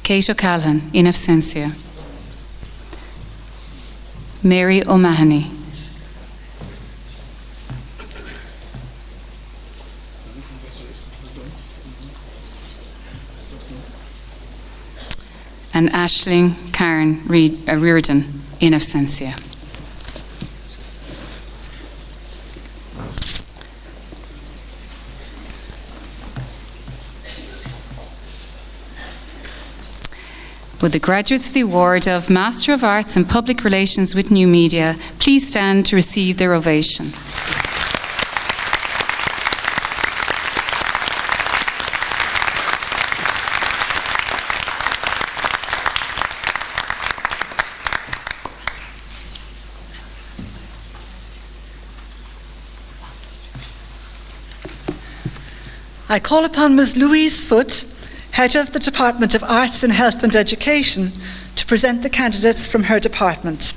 Kate O'Callaghan, in absentia. Mary O'Mahony. And Aisling Karen Reardon, in absentia. Would the graduates of the award of Master of Arts in Public Relations with New Media please stand to receive their ovation. I call upon Ms. Louise Foote, Head of the Department of Arts and Health and Education, to present the candidates from her department.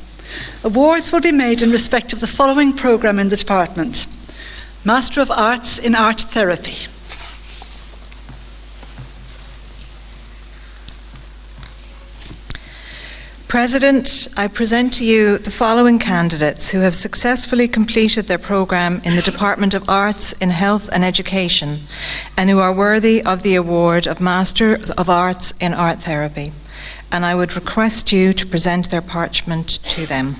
Awards will be made in respect of the following programme in the department: Master of Arts in Art Therapy, President, I present to you the following candidates who have successfully completed their programme in the Department of Arts in Health and Education and who are worthy of the award of Master of Arts in Art Therapy. And I would request you to present their parchment to them.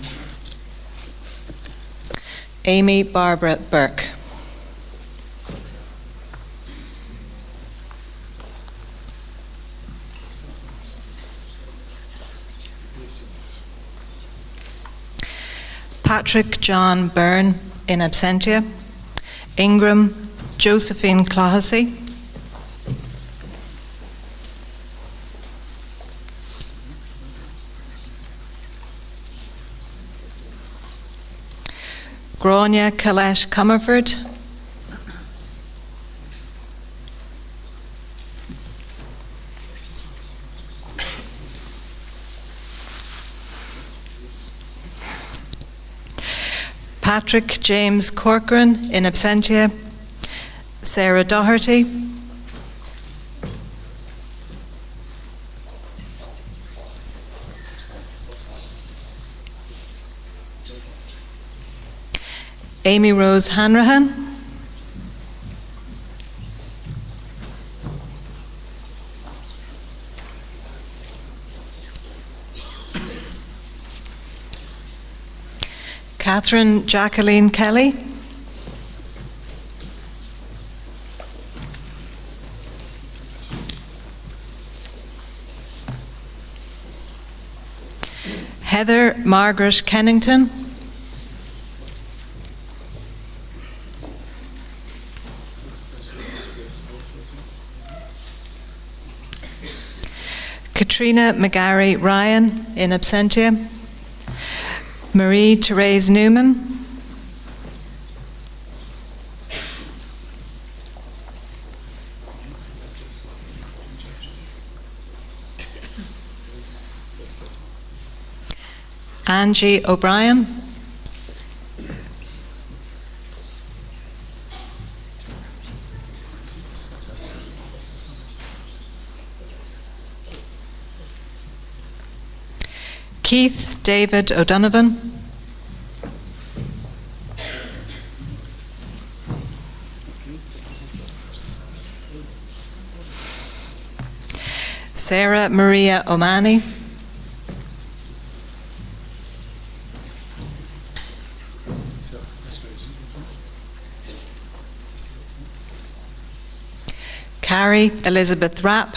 Amy Barbara Burke. Patrick John Byrne, in absentia. Ingram Josephine Clohessy. Grania Kalesh Comerford. Patrick James Corcoran, in absentia. Sarah Doherty. Amy Rose Hanrahan. Catherine Jacqueline Kelly. Heather Margaret Kennington. Katrina McGarry Ryan, in absentia. Marie-Therese Newman. Angie O'Brien. Keith David O'Donovan. Sarah Maria O'Mani. Carrie Elizabeth Rapp.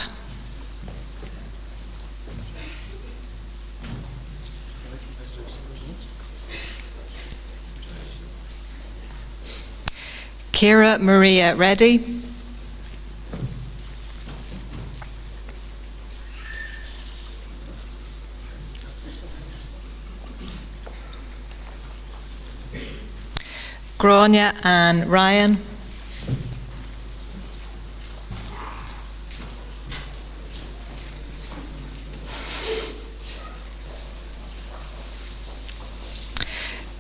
Kira Maria Reddy. Grania Ann Ryan.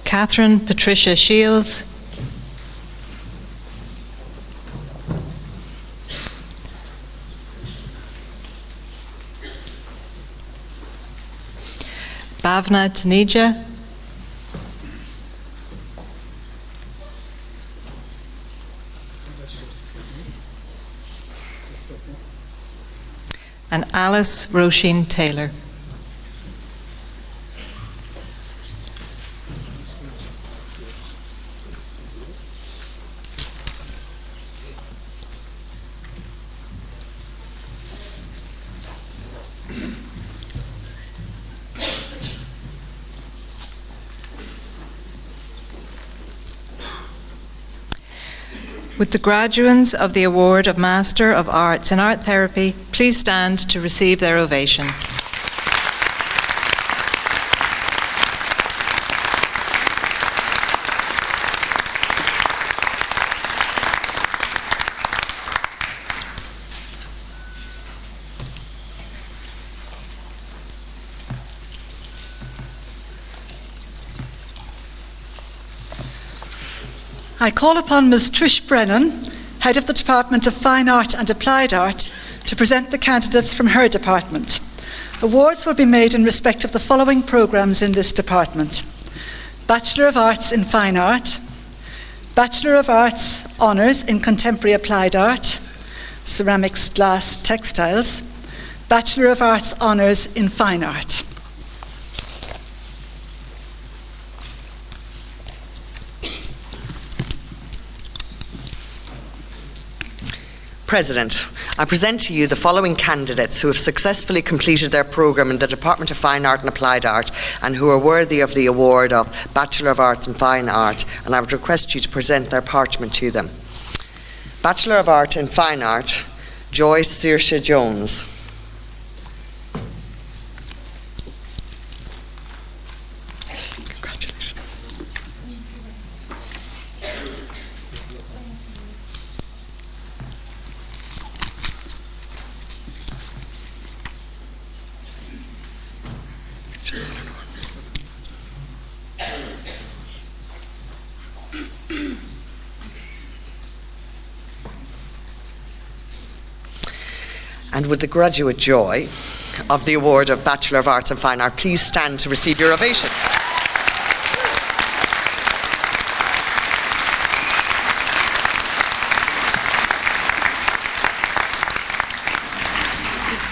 Catherine Patricia Shields. Bhavna Taneja. And Alice Roisin Taylor. Would the graduates of the Award of Master of Arts in Art Therapy please stand to receive their ovation. I call upon Ms. Trish Brennan, Head of the Department of Fine Art and Applied Art, to present the candidates from her department. Awards will be made in respect of the following programmes in this department: Bachelor of Arts in Fine Art, Bachelor of Arts Honours in Contemporary Applied Art, Ceramics, Glass, Textiles, Bachelor of Arts Honours in Fine Art. President, I present to you the following candidates who have successfully completed their programme in the Department of Fine Art and Applied Art and who are worthy of the award of Bachelor of Arts in Fine Art, and I would request you to present their parchment to them. Bachelor of Art in Fine Art, Joyce Saoirse Jones. And with the graduate joy of the award of Bachelor of Arts in Fine Art, please stand to receive your ovation.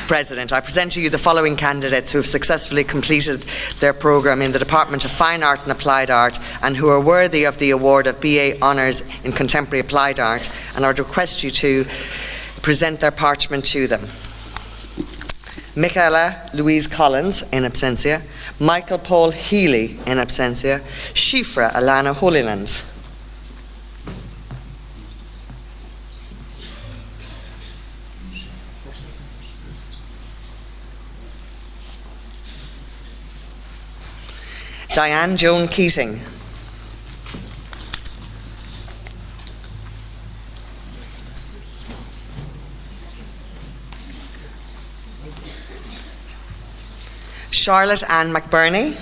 President, I present to you the following candidates who have successfully completed their programme in the Department of Fine Art and Applied Art and who are worthy of the award of BA Honours in Contemporary Applied Art, and I would request you to present their parchment to them. Michaela Louise Collins, in absentia. Michael Paul Healy, in absentia. Shifra Alana Holyland. Diane Joan Keating. Charlotte Ann McBurney.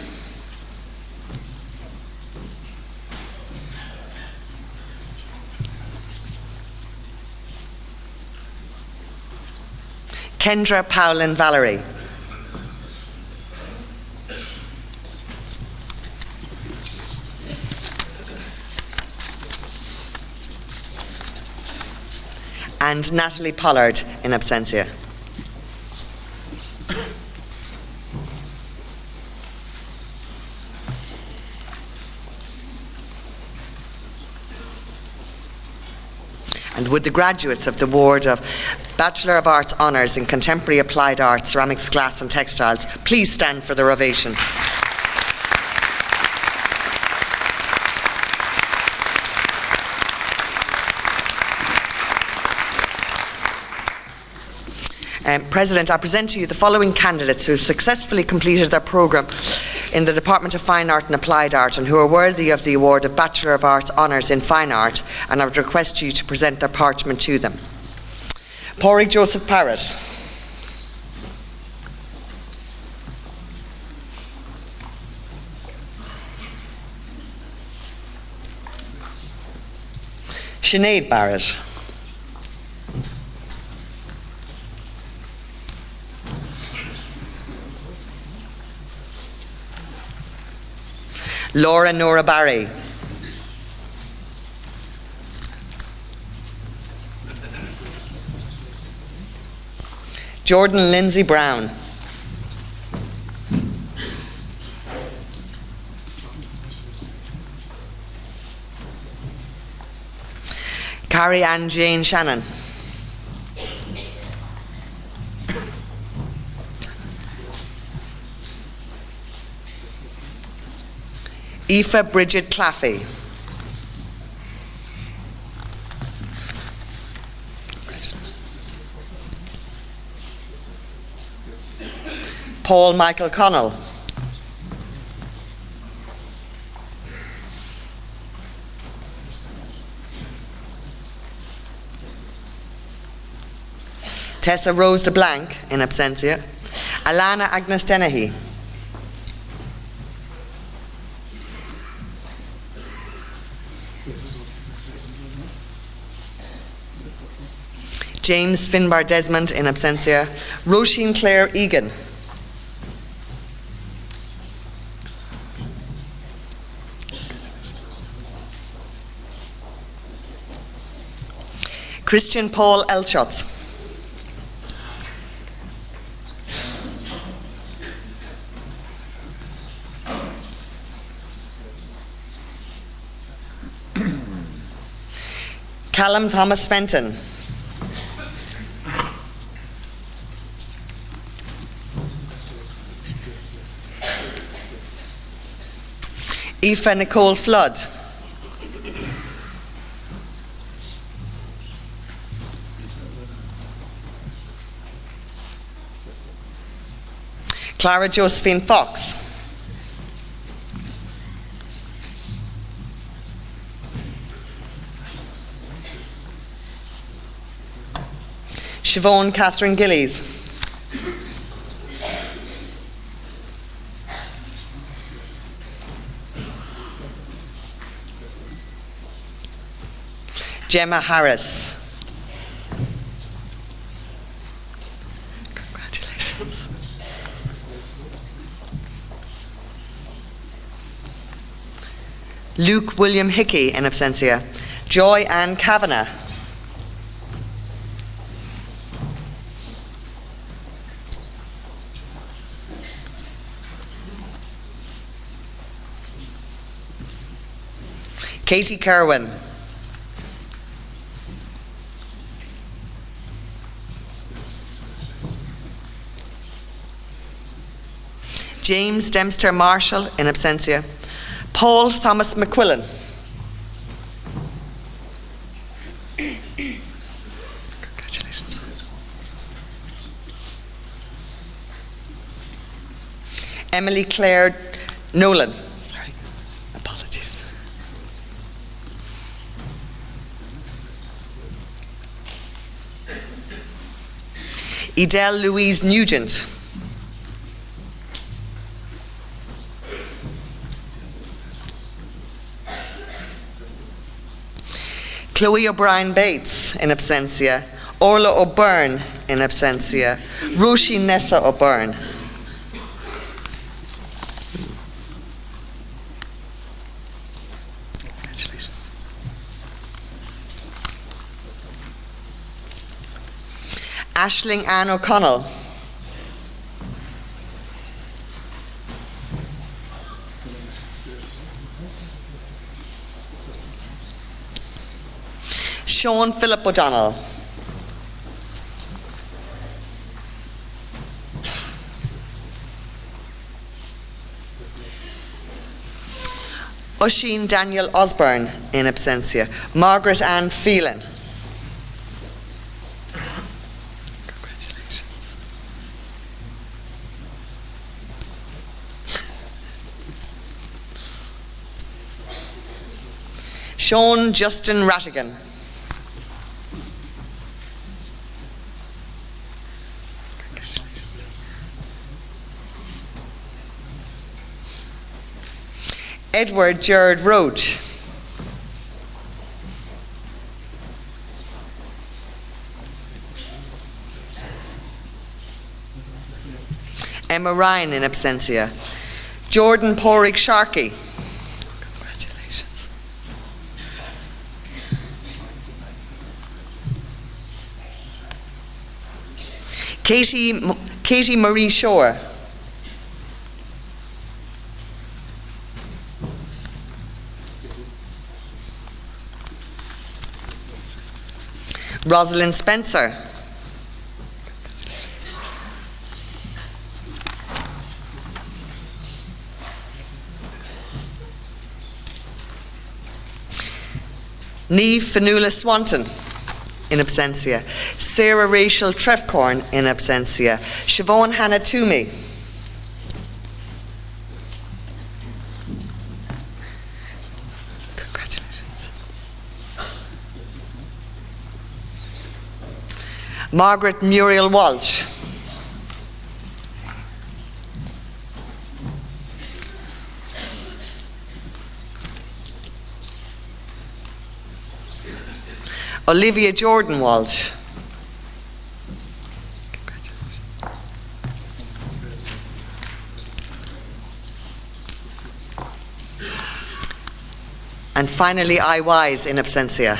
Kendra Powlin Valerie. And Natalie Pollard, in absentia. And would the graduates of the award of Bachelor of Arts Honours in Contemporary Applied Art, Ceramics, Glass and Textiles, please stand for their ovation. President, I present to you the following candidates who have successfully completed their programme in the Department of Fine Art and Applied Art and who are worthy of the award of Bachelor of Arts Honours in Fine Art, and I would request you to present their parchment to them. Pádraig Joseph Parrott. Sinead Barrett. Laura Nora Barry. Jordan Lindsay Brown. Carrie Ann Jane Shannon. Aoife Bridget Claffey. Paul Michael Connell. Tessa Rose de Blanc, in absentia. Alana Agnes Dennehy. James Finbar Desmond, in absentia. Roisin Claire Egan. Christian Paul Elschotz. Callum Thomas Fenton. Aoife Nicole Flood. Clara Josephine Fox. Siobhan Catherine Gillies. Gemma Harris. Congratulations. Luke William Hickey in absentia. Joy Ann Kavanagh. Katie Kerwin. James Dempster Marshall in absentia. Paul Thomas McQuillan. Congratulations. Emily Claire Nolan. Sorry, apologies. Edel Louise Nugent. Chloe O'Brien Bates in absentia. Orla O'Byrne in absentia. Roisin Nessa O'Byrne. Congratulations. Aisling Ann O'Connell. Sean Philip O'Donnell. Oisin Daniel Osborne in absentia. Margaret Ann Phelan. Congratulations. Sean Justin Rattigan. Edward Gerard Roach. Emma Ryan in absentia. Jordan Porig Sharkey. Congratulations. Katie Marie Shore. Rosalind Spencer. Niamh Fanula Swanton in absentia. Sarah Rachel Trefcorn in absentia. Siobhan Hannah Toomey. Congratulations. Margaret Muriel Walsh. Olivia Jordan Walsh. And finally, I Wise in absentia.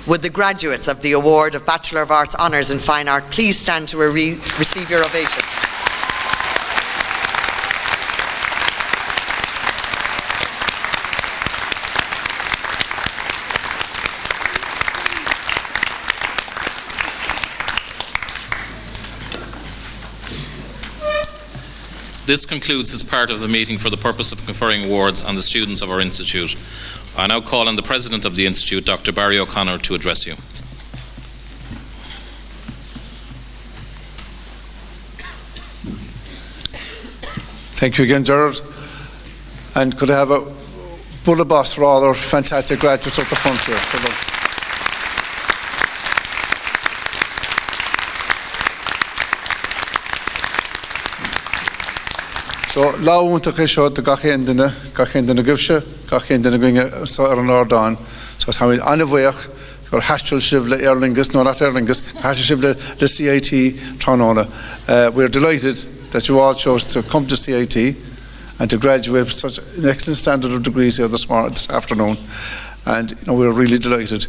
Would the graduates of the award of Bachelor of Arts Honours in Fine Art please stand to receive your ovation? This concludes this part of the meeting for the purpose of conferring awards on the students of our Institute. I now call on the President of the Institute, Dr. Barry O'Connor, to address you. Thank you again, Gerard. And could I have a bullet boss for all our fantastic graduates up the front here? Well done. So, launta kisho the gachendina givsha, gachendina gwinga so an ordan. So, Samuel Anavuyach, your hashul shivla erlingus, no not erlingus, hashul shivla the CIT Tronona. We're delighted that you all chose to come to CIT and to graduate with such an excellent standard of degrees here this afternoon. And we're really delighted.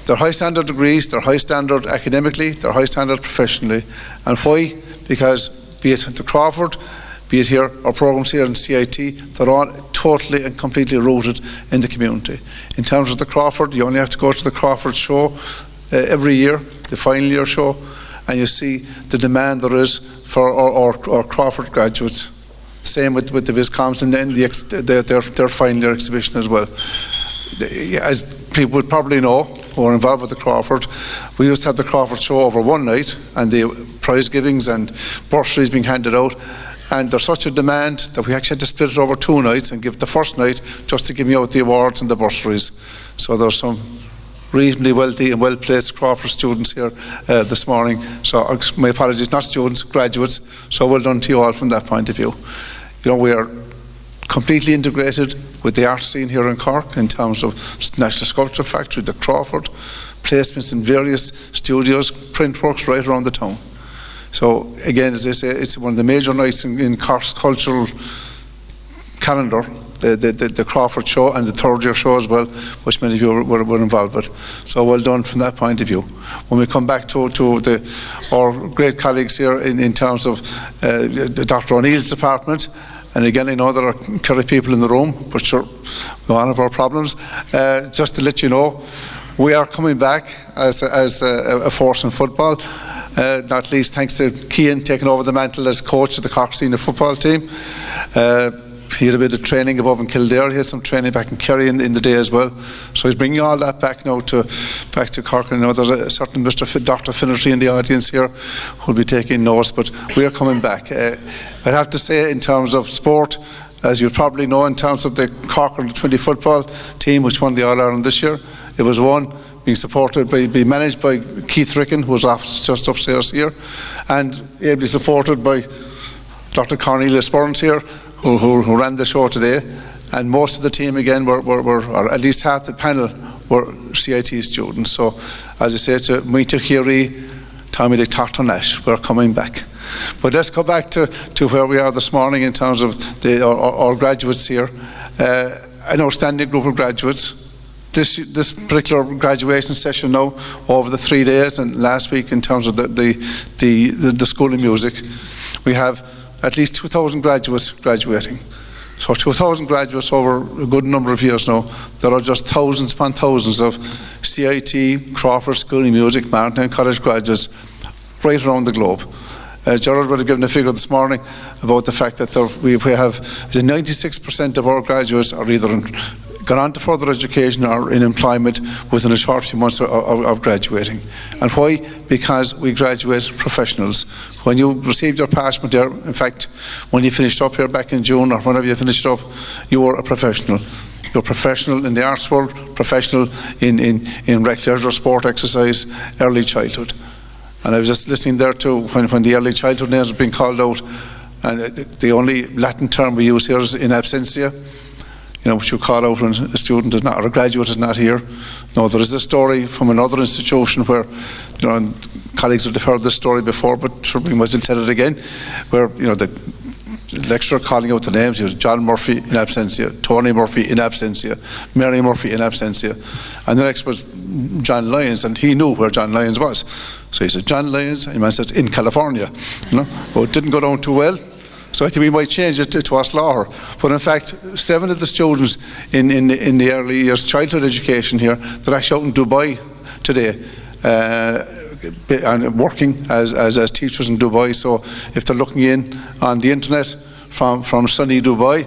They're high standard degrees, they're high standard academically, they're high standard professionally. And why? Because be it at the Crawford, be it here, our programs here in CIT, they're all totally and completely rooted in the community. In terms of the Crawford, you only have to go to the Crawford show every year, the final year show, and you see the demand there is for our Crawford graduates. Same with the Wisconsin and their final year exhibition as well. As people would probably know who are involved with the Crawford, we used to have the Crawford show over one night and the prize givings and bursaries being handed out. And there's such a demand that we actually had to split it over 2 nights and give the first night just to give out the awards and the bursaries. So there's some reasonably wealthy and well-placed Crawford students here this morning. So my apologies, not students, graduates. So well done to you all from that point of view. We are completely integrated with the art scene here in Cork in terms of National Sculpture Factory, the Crawford, placements in various studios, print works right around the town. So again, as I say, it's one of the major nights in Cork's cultural calendar, the Crawford show and the third year show as well, which many of you were involved with. So well done from that point of view. When we come back to our great colleagues here in terms of Dr. O'Neill's department, and again, I know there are Kerry people in the room, but sure, one of our problems. Just to let you know, we are coming back as a force in football. Not least thanks to Cian taking over the mantle as coach of the Cork senior football team. He had a bit of training above in Kildare. He had some training back in Kerry in the day as well. So he's bringing all that back now back to Cork. I know there's a certain Dr. Finnerty in the audience here who'll be taking notes, but we are coming back. I'd have to say, in terms of sport, as you probably know, in terms of the Cork under 20 football team, which won the All-Ireland this year, it was being supported being managed by Keith Ricken, who was just upstairs here, and ably supported by Dr. Cornelius Burns here, who ran the show today. And most of the team again were or at least half the panel were CIT students. So as I say to Mita Kiri, Tommy de Tartanash, we're coming back. But let's go back to where we are this morning in terms of our graduates here. An outstanding group of graduates. This particular graduation session now, over the 3 days and last week in terms of the School of Music, we have at least 2,000 graduates graduating. So 2,000 graduates over a good number of years now. There are just thousands upon thousands of CIT, Crawford School of Music, Martin College graduates right around the globe. Gerard would have given a figure this morning about the fact that we have 96% of our graduates are either gone on to further education or in employment within a short few months of graduating. And why? Because we graduate professionals. When you received your passment there, in fact, when you finished up here back in June or whenever you finished up, you were a professional. You're professional in the arts world, professional in rec, leisure, sport, exercise, early childhood. And I was just listening there to when the early childhood names are being called out, and the only Latin term we use here is in absentia, which you call out when a student is not, or a graduate is not here. No, there is a story from another institution where, and colleagues would have heard this story before, but sure we might as well tell it again, where, the lecturer calling out the names. He was John Murphy in absentia, Tony Murphy in absentia, Mary Murphy in absentia. And the next was John Lyons, and he knew where John Lyons was. So he said, John Lyons, and the man said, in California. But it didn't go down too well. So I think we might change it to Oslougher. But in fact, 7 of the students in the early years childhood education here, they're actually out in Dubai today, and working as teachers in Dubai. So if they're looking in on the internet from sunny Dubai,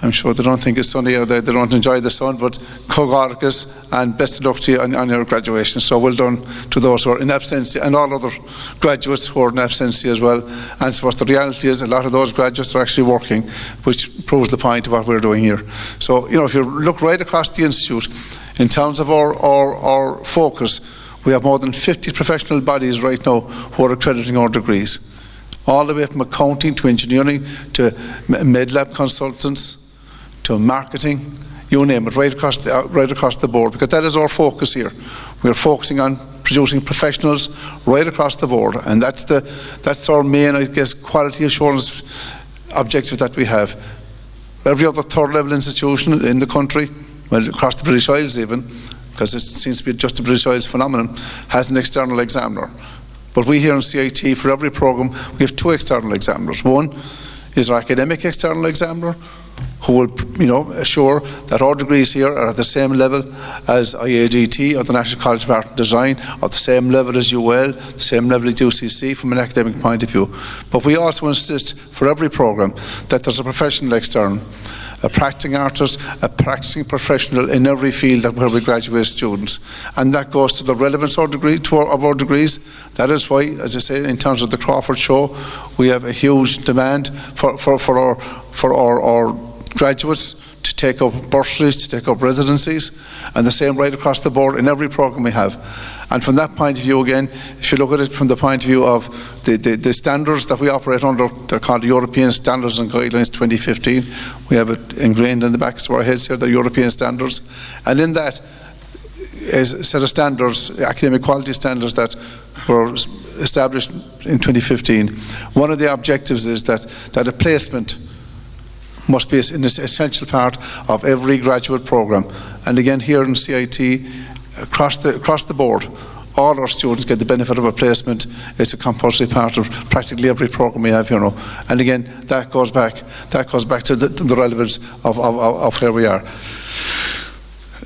I'm sure they don't think it's sunny out there, they don't enjoy the sun, but Cogorcus, and best of luck to you on your graduation. So well done to those who are in absentia and all other graduates who are in absentia as well. And so the reality is a lot of those graduates are actually working, which proves the point of what we're doing here. So, if you look right across the institute, in terms of our focus, we have more than 50 professional bodies right now who are accrediting our degrees. All the way from accounting to engineering to medlab consultants to marketing, you name it, right across the board, because that is our focus here. We're focusing on producing professionals right across the board, and that's our main, I guess, quality assurance objective that we have. Every other third level institution in the country, well, across the British Isles even, because it seems to be just a British Isles phenomenon, has an external examiner. But we here in CIT, for every programme, we have 2 external examiners. One is our academic external examiner, who will assure that our degrees here are at the same level as IADT or the National College of Art and Design, or the same level as UL, the same level as UCC from an academic point of view. But we also insist for every programme that there's a professional external, a practicing artist, a practicing professional in every field where we graduate students. And that goes to the relevance of our degrees. That is why, as I say, in terms of the Crawford Show, we have a huge demand for our graduates to take up bursaries, to take up residencies, and the same right across the board in every programme we have. And from that point of view, again, if you look at it from the point of view of the standards that we operate under, they're called the European Standards and Guidelines 2015. We have it ingrained in the backs of our heads here, the European standards. And in that is a set of standards, academic quality standards that were established in 2015. One of the objectives is that a placement must be an essential part of every graduate programme. And again, here in CIT, across the board, all our students get the benefit of a placement. It's a compulsory part of practically every programme we have, And again, that goes back to the relevance of where we are.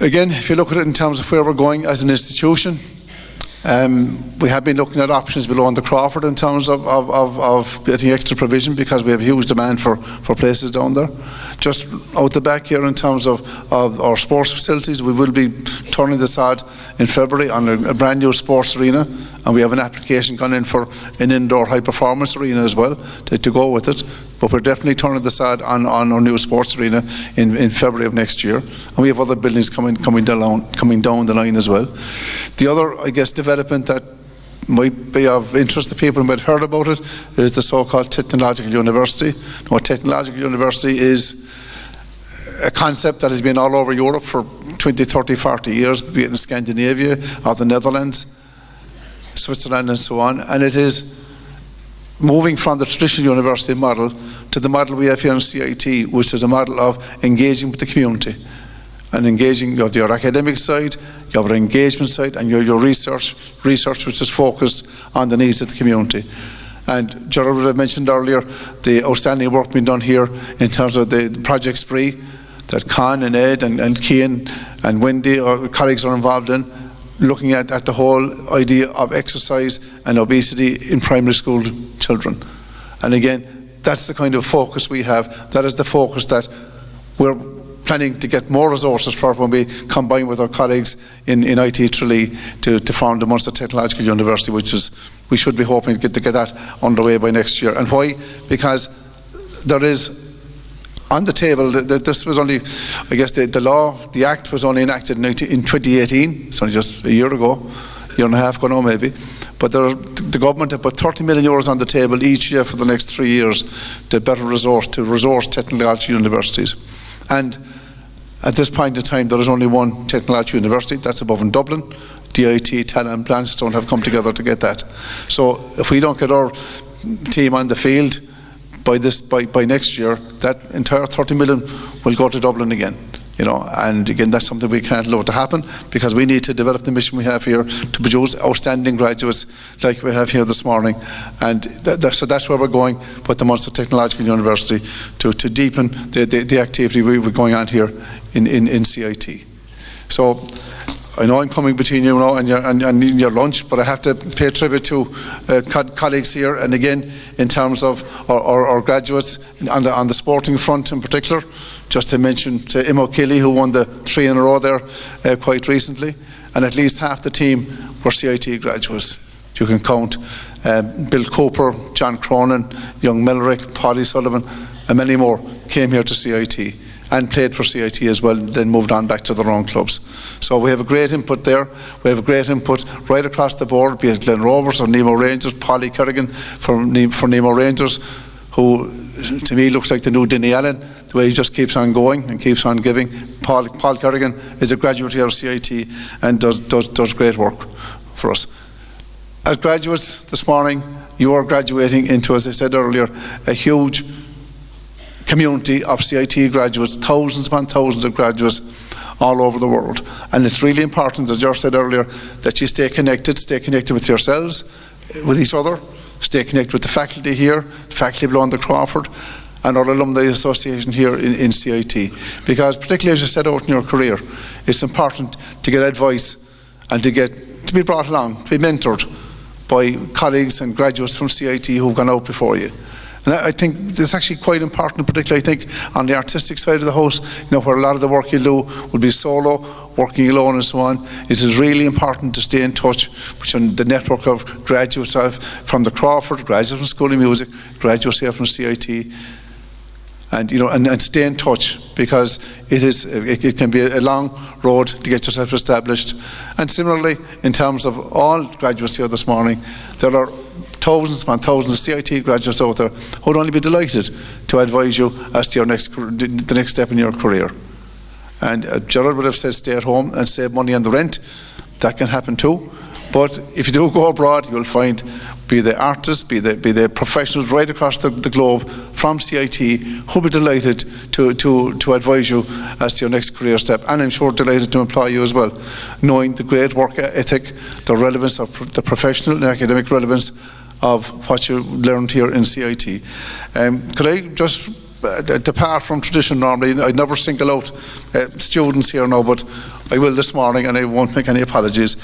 Again, if you look at it in terms of where we're going as an institution, we have been looking at options below on the Crawford in terms of getting extra provision, because we have huge demand for places down there. Just out the back here in terms of our sports facilities, we will be turning the sod in February on a brand new sports arena, and we have an application gone in for an indoor high performance arena as well to go with it. But we're definitely turning the sod on our new sports arena in February of next year. And we have other buildings coming down the line as well. The other, I guess, development that might be of interest to people who might have heard about it is the so-called Technological University. Now, Technological University is a concept that has been all over Europe for 20, 30, 40 years, be it in Scandinavia or the Netherlands, Switzerland and so on. And it is moving from the traditional university model to the model we have here in CIT, which is a model of engaging with the community. And engaging, you have your academic side, you have your engagement side, and your research which is focused on the needs of the community. And Gerald had mentioned earlier the outstanding work being done here in terms of the Project Spree that Con and Ed and Cian and Wendy, our colleagues, are involved in, looking at the whole idea of exercise and obesity in primary school children. And again, that's the kind of focus we have. That is the focus that we're planning to get more resources for when we combine with our colleagues in IT Tralee to found the Munster Technological University, which is, we should be hoping to get that underway by next year. And why? Because there is on the table, this was only, I guess the Act was only enacted in 2018, it's only just a year and a half ago now maybe, but the government have put 30 million euros on the table each year for the next 3 years to resource technological universities. And at this point in time, there is only one technological university, that's above in Dublin. DIT, Tala and Blanchestone have come together to get that. So if we don't get our team on the field by next year, that entire 30 million will go to Dublin again. And again, that's something we can't allow to happen, because we need to develop the mission we have here to produce outstanding graduates like we have here this morning. And so that's where we're going with the Munster Technological University, to deepen the activity we're going on here in CIT. So I know I'm coming between you now and your lunch, but I have to pay tribute to colleagues here, and again, in terms of our graduates on the sporting front in particular. Just to mention to Emma Kelly, who won the 3 in a row there quite recently, and at least half the team were CIT graduates. You can count Bill Cooper, John Cronin, young Melrick, Polly Sullivan, and many more came here to CIT and played for CIT as well, then moved on back to their own clubs. So we have a great input there. We have a great input right across the board, be it Glen Rovers or Nemo Rangers. Polly Kerrigan for Nemo Rangers, who to me looks like the new Denny Allen, the way he just keeps on going and keeps on giving. Paul Kerrigan is a graduate here of CIT and does great work for us. As graduates this morning, you are graduating into, as I said earlier, a huge community of CIT graduates, thousands upon thousands of graduates all over the world. And it's really important, as George said earlier, that you stay connected with yourselves, with each other, stay connected with the faculty here, the faculty below the Crawford, and our alumni association here in CIT. Because particularly as you set out in your career, it's important to get advice and to be brought along, to be mentored by colleagues and graduates from CIT who've gone out before you. And I think it's actually quite important, particularly I think on the artistic side of the house, where a lot of the work you do will be solo, working alone and so on. It is really important to stay in touch with the network of graduates from the Crawford, graduates from School of Music, graduates here from CIT, and stay in touch, because it can be a long road to get yourself established. And similarly, in terms of all graduates here this morning, there are thousands upon thousands of CIT graduates out there who would only be delighted to advise you as to the next step in your career. And Gerald would have said stay at home and save money on the rent. That can happen too. But if you do go abroad, you'll find, be they artists, be they professionals right across the globe from CIT, who'll be delighted to advise you as to your next career step, and I'm sure delighted to employ you as well, knowing the great work ethic, the relevance of the professional and academic relevance of what you learned here in CIT. Could I just depart from tradition? Normally I'd never single out students here now, but I will this morning, and I won't make any apologies.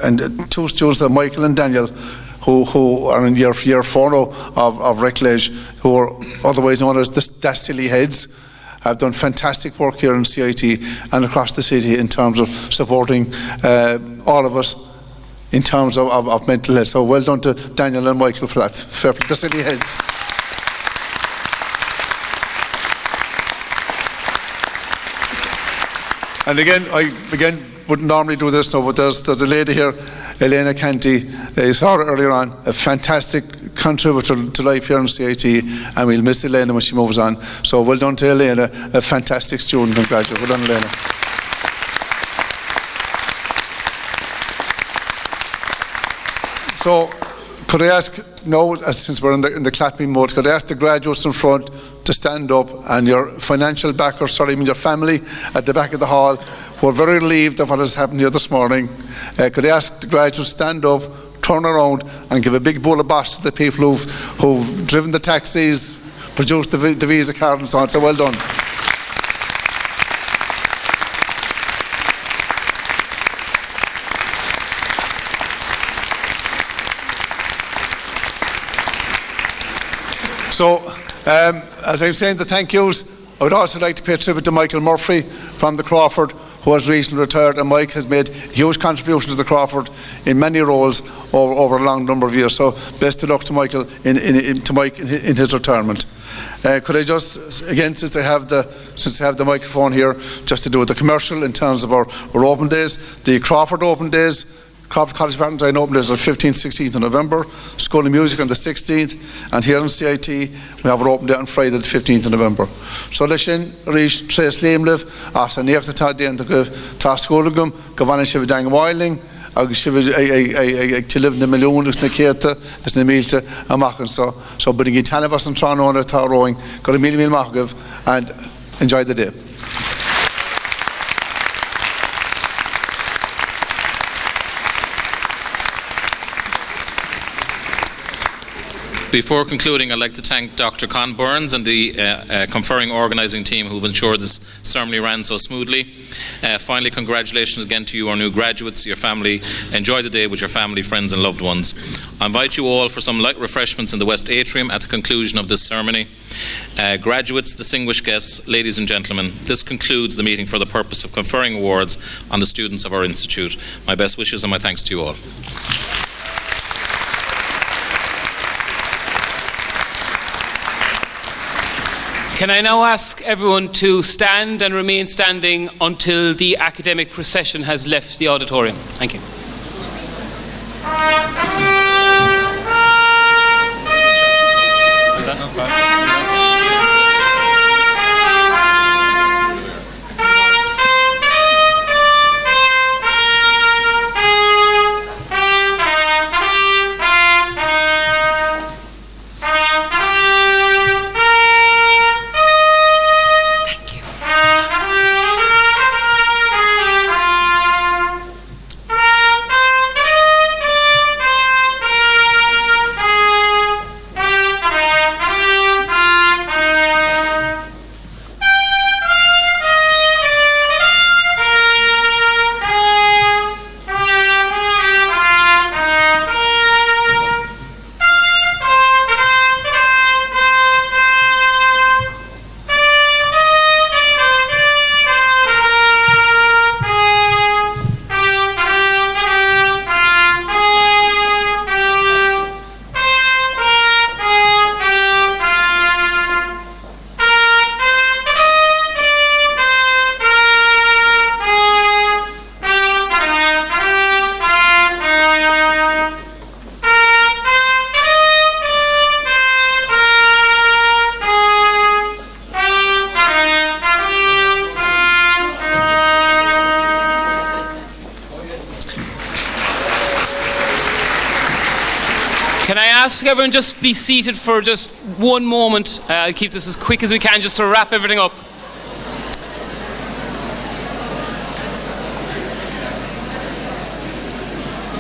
And two students, Michael and Daniel, who are in year 4 now of Recklage, who are otherwise known as the Silly Heads, have done fantastic work here in CIT and across the city in terms of supporting all of us in terms of mental health. So well done to Daniel and Michael for that. The Silly Heads. And again, wouldn't normally do this now, but there's a lady here, Elena Canty, you saw her earlier on, a fantastic contributor to life here in CIT, and we'll miss Elena when she moves on. So well done to Elena, a fantastic student and graduate. Well done, Elena. So could I ask now, since we're in the clapping mode, could I ask the graduates in front to stand up, and your financial backers, your family at the back of the hall, who are very relieved of what has happened here this morning. Could I ask the graduates to stand up, turn around, and give a big bowl of boss to the people who've driven the taxis, produced the Visa card and so on. So well done. So, as I'm saying the thank yous, I would also like to pay tribute to Michael Murphy from the Crawford, who has recently retired, and Mike has made a huge contribution to the Crawford in many roles over a long number of years. So best of luck to Michael in his retirement. Could I just, again, since I have the microphone here, just to do with the commercial in terms of our open days, the Crawford open days. Crawford College Valentine open days are 15th, 16th of November, School of Music on the 16th, and here in CIT we have our open day on Friday the 15th of November. So Lishin, Rish, Trace Limliv, Asa Neach the Tad the End of Ta Schoolagum, Gavana Shivadang Wiling, agus si ag tilibh na milliún na céirte is na mílte amachchan so buing í tanbhas an tránóna tá roing go mí machgah and enjoy the day. Before concluding, I'd like to thank Dr. Con Burns and the conferring organising team who've ensured this ceremony ran so smoothly. Finally, congratulations again to you, our new graduates, your family. Enjoy the day with your family, friends and loved ones. I invite you all for some light refreshments in the West Atrium at the conclusion of this ceremony. Graduates, distinguished guests, ladies and gentlemen, this concludes the meeting for the purpose of conferring awards on the students of our institute. My best wishes and my thanks to you all. Can I now ask everyone to stand and remain standing until the academic procession has left the auditorium? Thank you. Can I ask everyone just be seated for just one moment? I'll keep this as quick as we can just to wrap everything up.